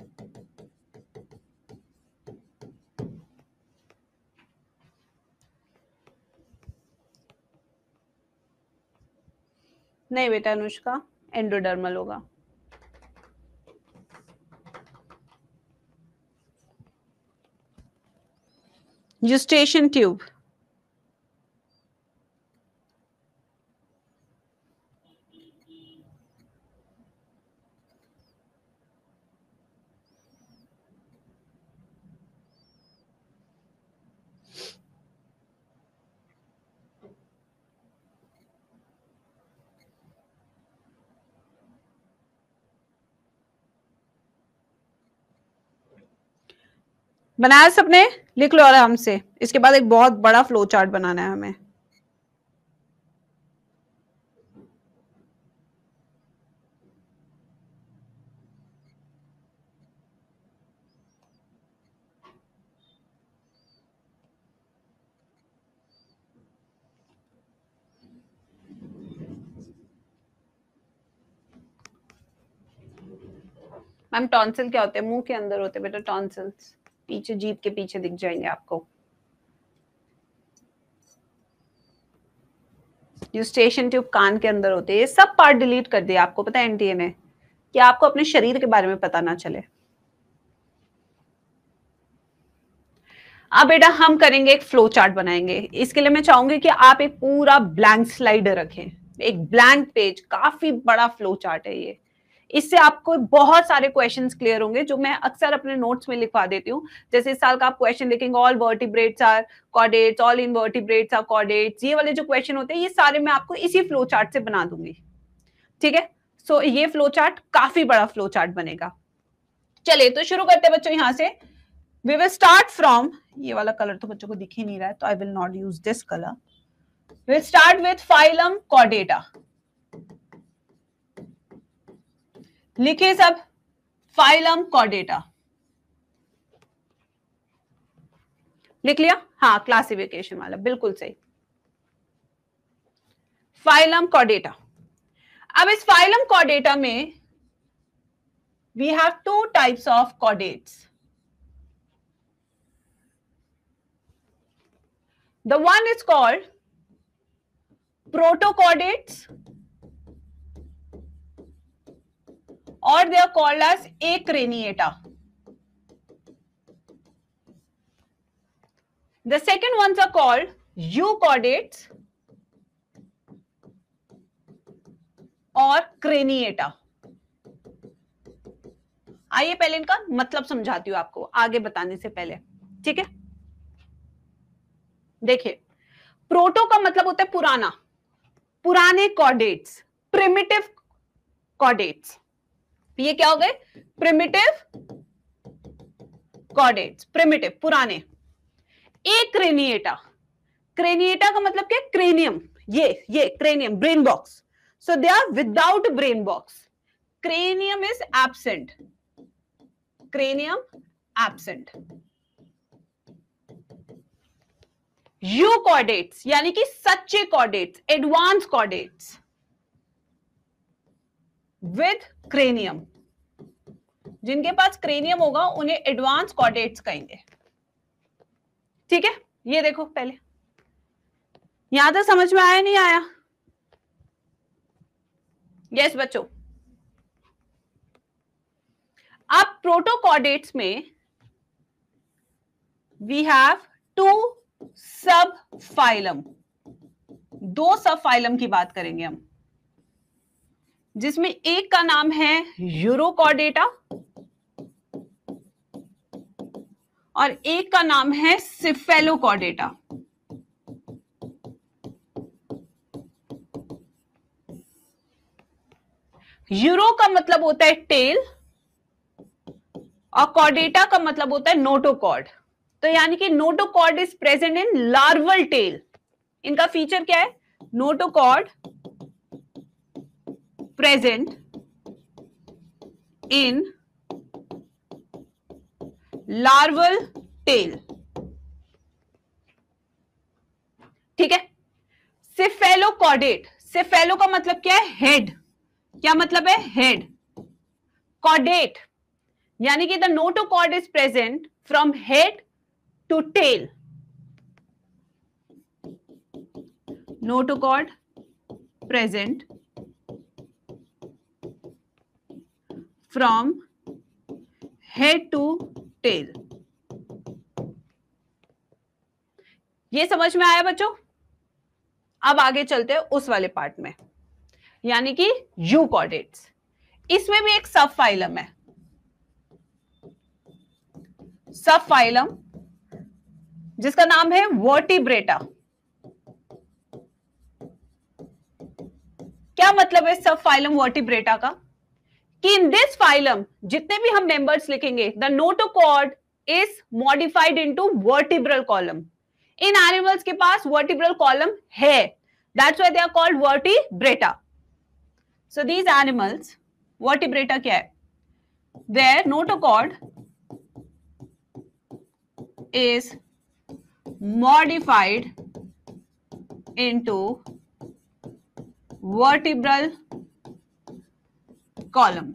नहीं बेटा अनुष्का, एंडोडर्मल होगा. Gestation tube. बनाया सबने? लिख लो आराम से. इसके बाद एक बहुत बड़ा फ्लो चार्ट बनाना है हमें. मैम टॉन्सिल क्या होते हैं? मुंह के अंदर होते हैं बेटा टॉन्सिल्स. पीछे जीभ के पीछे दिख जाएंगे आपको. यूस्टेशन ट्यूब कान के अंदर होते हैं. ये सब पार्ट डिलीट कर दिया आपको पता है एनटीए ने, कि आपको अपने शरीर के बारे में पता ना चले. अब बेटा हम करेंगे एक फ्लो चार्ट बनाएंगे. इसके लिए मैं चाहूंगी कि आप एक पूरा ब्लैंक स्लाइड रखें, एक ब्लैंक पेज. काफी बड़ा फ्लो चार्ट है ये. इससे आपको बहुत सारे क्वेश्चंस क्लियर होंगे जो मैं अक्सर अपने नोट्स में लिखवा देती हूँ. जैसे इस साल का आप क्वेश्चन देखेंगे, all vertebrates are chordates, all invertebrates are chordates. ये वाले जो क्वेश्चन होते हैं ये सारे मैं आपको इसी फ्लो चार्ट से बना दूंगी. ठीक है. सो ये फ्लो चार्ट काफी बड़ा फ्लो चार्ट बनेगा. चलिए तो शुरू करते हैं बच्चों. यहां से we will start from, ये वाला कलर तो बच्चों को दिख ही नहीं रहा है तो I will not use this color. We will start with phylum Chordata. लिखिए सब phylum Chordata. लिख लिया? हाँ क्लासिफिकेशन वाला बिल्कुल सही. phylum Chordata. अब इस phylum Chordata में we have two types of chordates. The one is called protochordates or they are called as acraniata. The second ones are called euchordates और craniata. आइए पहले इनका मतलब समझाती हूं आपको आगे बताने से पहले. ठीक है. देखिए प्रोटो का मतलब होता है पुराना, पुराने कॉर्डेट्स, प्रिमिटिव कॉर्डेट्स. ये क्या हो गए? प्रिमिटिव कॉर्डेट्स, प्रिमिटिव पुराने. एक क्रेनिएटा, क्रेनिएटा का मतलब क्या? क्रेनियम. ये cranium, brain box. So they are without brain box. Cranium is absent, cranium absent. Eucordates यानी कि सच्चे chordates, advance chordates with cranium. जिनके पास क्रेनियम होगा उन्हें एडवांस कॉर्डेट्स कहेंगे. ठीक है. ये देखो पहले यहां तक समझ में आया नहीं आया? यस बच्चों. अब प्रोटोकॉर्डेट्स में वी हैव टू सब फाइलम. दो सब फाइलम की बात करेंगे हम, जिसमें एक का नाम है यूरोकॉर्डेटा और एक का नाम है सिफेलोकॉर्डेटा. यूरो का मतलब होता है टेल और कॉर्डेटा का मतलब होता है नोटोकॉर्ड. तो यानी कि notochord is present in larval tail. इनका फीचर क्या है? Notochord present in larval tail. ठीक है। सिफेलोकॉर्डेट, सिफेलो का मतलब क्या है? हेड। क्या मतलब है? हेड। कॉर्डेट यानी कि the notochord is present from head to tail. Notochord present from head to tail. ये समझ में आया बच्चों? अब आगे चलते हैं उस वाले पार्ट में, यानी कि यूकॉर्डेट्स। इसमें भी एक सब फाइलम है, सब फाइलम जिसका नाम है वर्टिब्रेटा। क्या मतलब है सब फाइलम वर्टिब्रेटा का? कि इन दिस फाइलम जितने भी हम मेंबर्स लिखेंगे, the notochord is modified into vertebral column. इन एनिमल्स के पास वर्टिब्रल कॉलम है, that's why they are called vertebrata. So these animals, vertebrata क्या है? Their notochord is modified into vertebral column.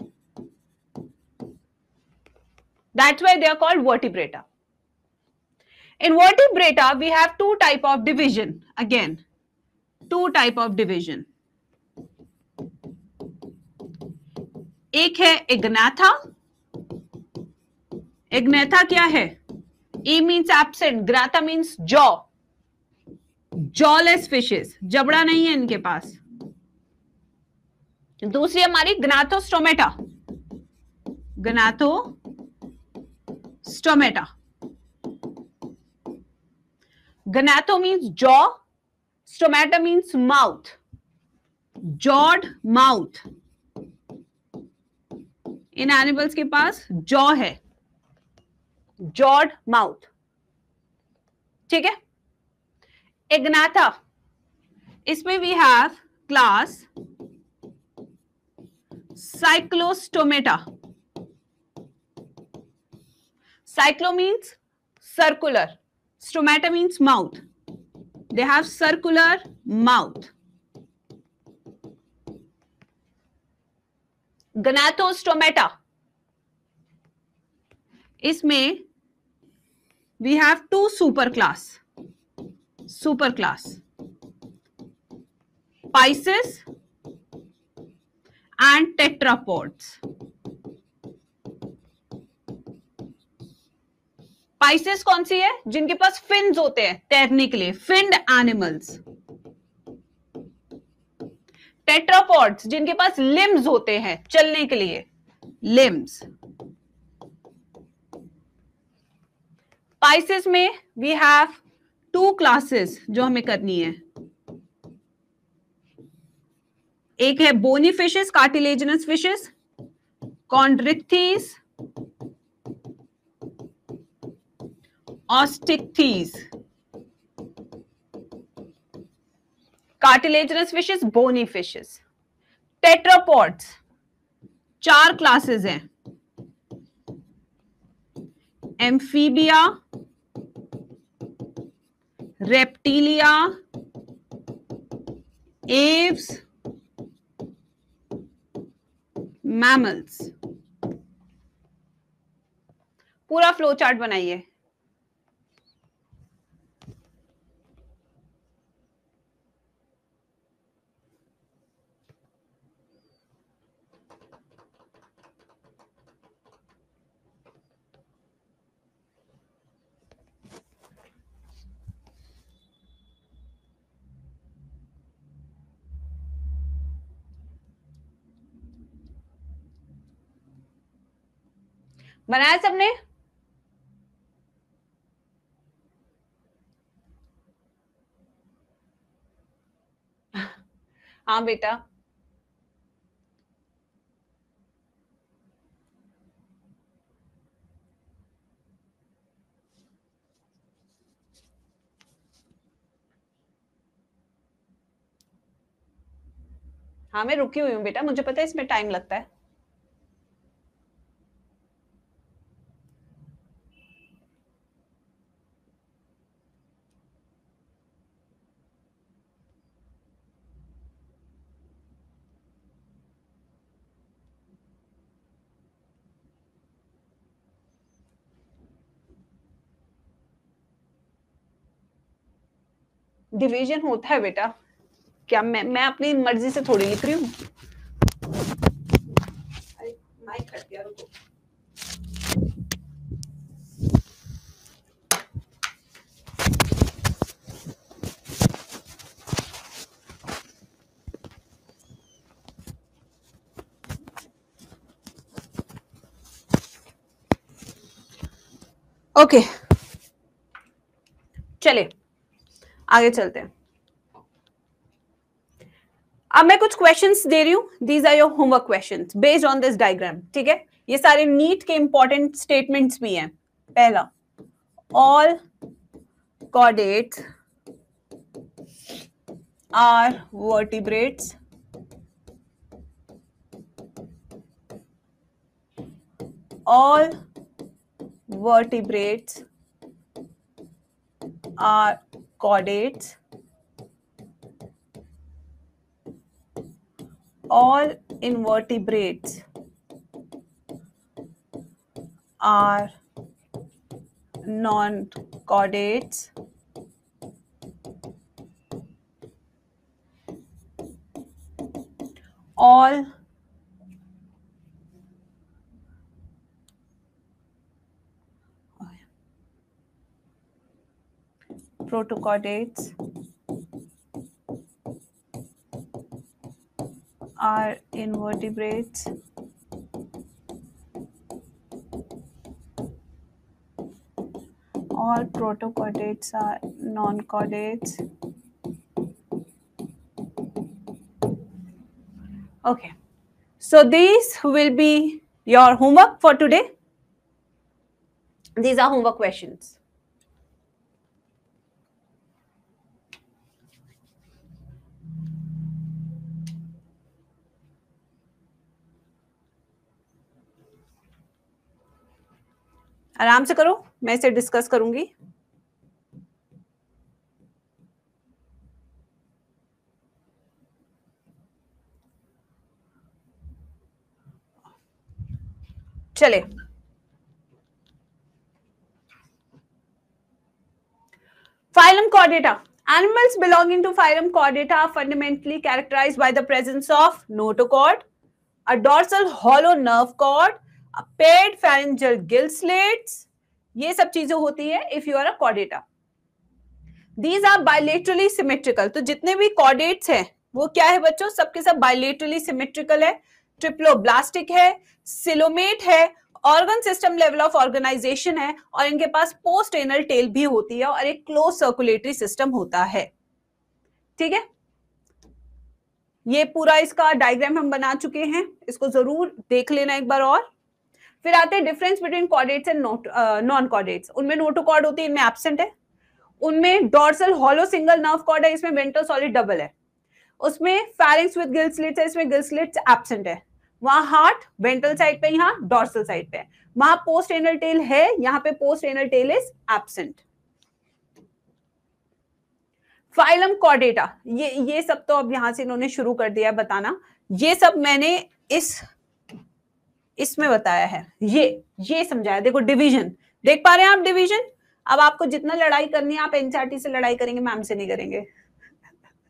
That's why they are called vertebrata. In vertebrata, we have two type of division. Again, two type of division. एक है इग्नाथा। इग्नाथा क्या है? E means absent, gnatha means jaw. Jawless fishes, जबड़ा नहीं है इनके पास। दूसरी हमारी Gnathostomata. Gnathostomata, gnatho means jaw, stomata means mouth, jawed mouth. इन एनिमल्स के पास जॉ है, जॉड माउथ। ठीक है। इग्नाथा, इसमें we have class Cyclostomata. Cyclo means circular, stomata means mouth. They have circular mouth. Gnathostomata, इसमें we have two super class, Pisces and tetrapods. Pisces कौन सी है? जिनके पास फिन्स होते हैं तैरने के लिए, फिन्ड एनिमल्स। टेट्रापोड्स जिनके पास लिम्स होते हैं चलने के लिए, लिम्स। पाइसेस में वी हैव टू क्लासेस जो हमें करनी है। एक है bony fishes, cartilaginous fishes, chondrichthyes, osteichthyes. Cartilaginous fishes, bony fishes. Tetrapods चार क्लासेस हैं, एम्फीबिया, रेप्टिलिया, एव्स, मैमल्स। पूरा फ्लो चार्ट बनाइए। बनाया सबने? हाँ बेटा। हाँ मैं रुकी हुई हूँ बेटा, मुझे पता है इसमें टाइम लगता है। डिवीजन होता है बेटा, क्या मैं अपनी मर्जी से थोड़ी लिख रही हूँ। माइक कट गया, रुको। ओके चलिए आगे चलते हैं। अब मैं कुछ क्वेश्चंस दे रही हूं, these are your homework questions based on this diagram, ठीक है। ये सारे नीट के इंपॉर्टेंट स्टेटमेंट्स भी हैं। पहला, all chordates are vertebrates, all vertebrates are chordates, all invertebrates are non-chordates, all protochordates are invertebrates, all protochordates are non-chordates. Okay, so these will be your homework for today. These are homework questions. आराम से करो, मैं इसे discuss करूंगी। चले, phylum Chordata. Animals belonging to phylum Chordata are fundamentally characterized by the presence of notochord, a dorsal hollow nerve cord, a paired pharyngeal gill slits. ये सब चीजें होती है if you are a chordata. These are bilaterally symmetrical. तो जितने भी chordates हैं वो क्या है बच्चों, सबके सब bilaterally symmetrical है, ट्रिप्लोब्लास्टिक है, सिलोमेट है, organ system level of organisation है, और इनके पास पोस्ट एनल टेल भी होती है और एक क्लोज सर्कुलेटरी सिस्टम होता है। ठीक है, ये पूरा इसका डायग्राम हम बना चुके हैं, इसको जरूर देख लेना एक बार। और फिर आते हैं difference between chordates and non chordates. उनमें नोटोकॉर्ड होती है, इनमें एब्सेंट है। उनमें dorsal hollow single nerve cord है, इसमें वेंट्रल सॉलिड डबल है। उसमें फेरिंक्स विद गिल स्लिट्स है, इसमें गिल स्लिट्स एब्सेंट है। वहां हार्ट वेंट्रल साइड पे, यहाँ डॉर्सल साइड पे। वहां पोस्ट एनल टेल है, यहाँ पे post anal tail is absent. Phylum Chordata, ये सब तो अब यहां से इन्होंने शुरू कर दिया बताना। ये सब मैंने इसमें बताया है, ये समझाया। देखो डिवीजन देख पा रहे हैं आप, डिवीजन। अब आपको जितना लड़ाई करनी है आप एनसीईआरटी से लड़ाई करेंगे, मैम से नहीं करेंगे।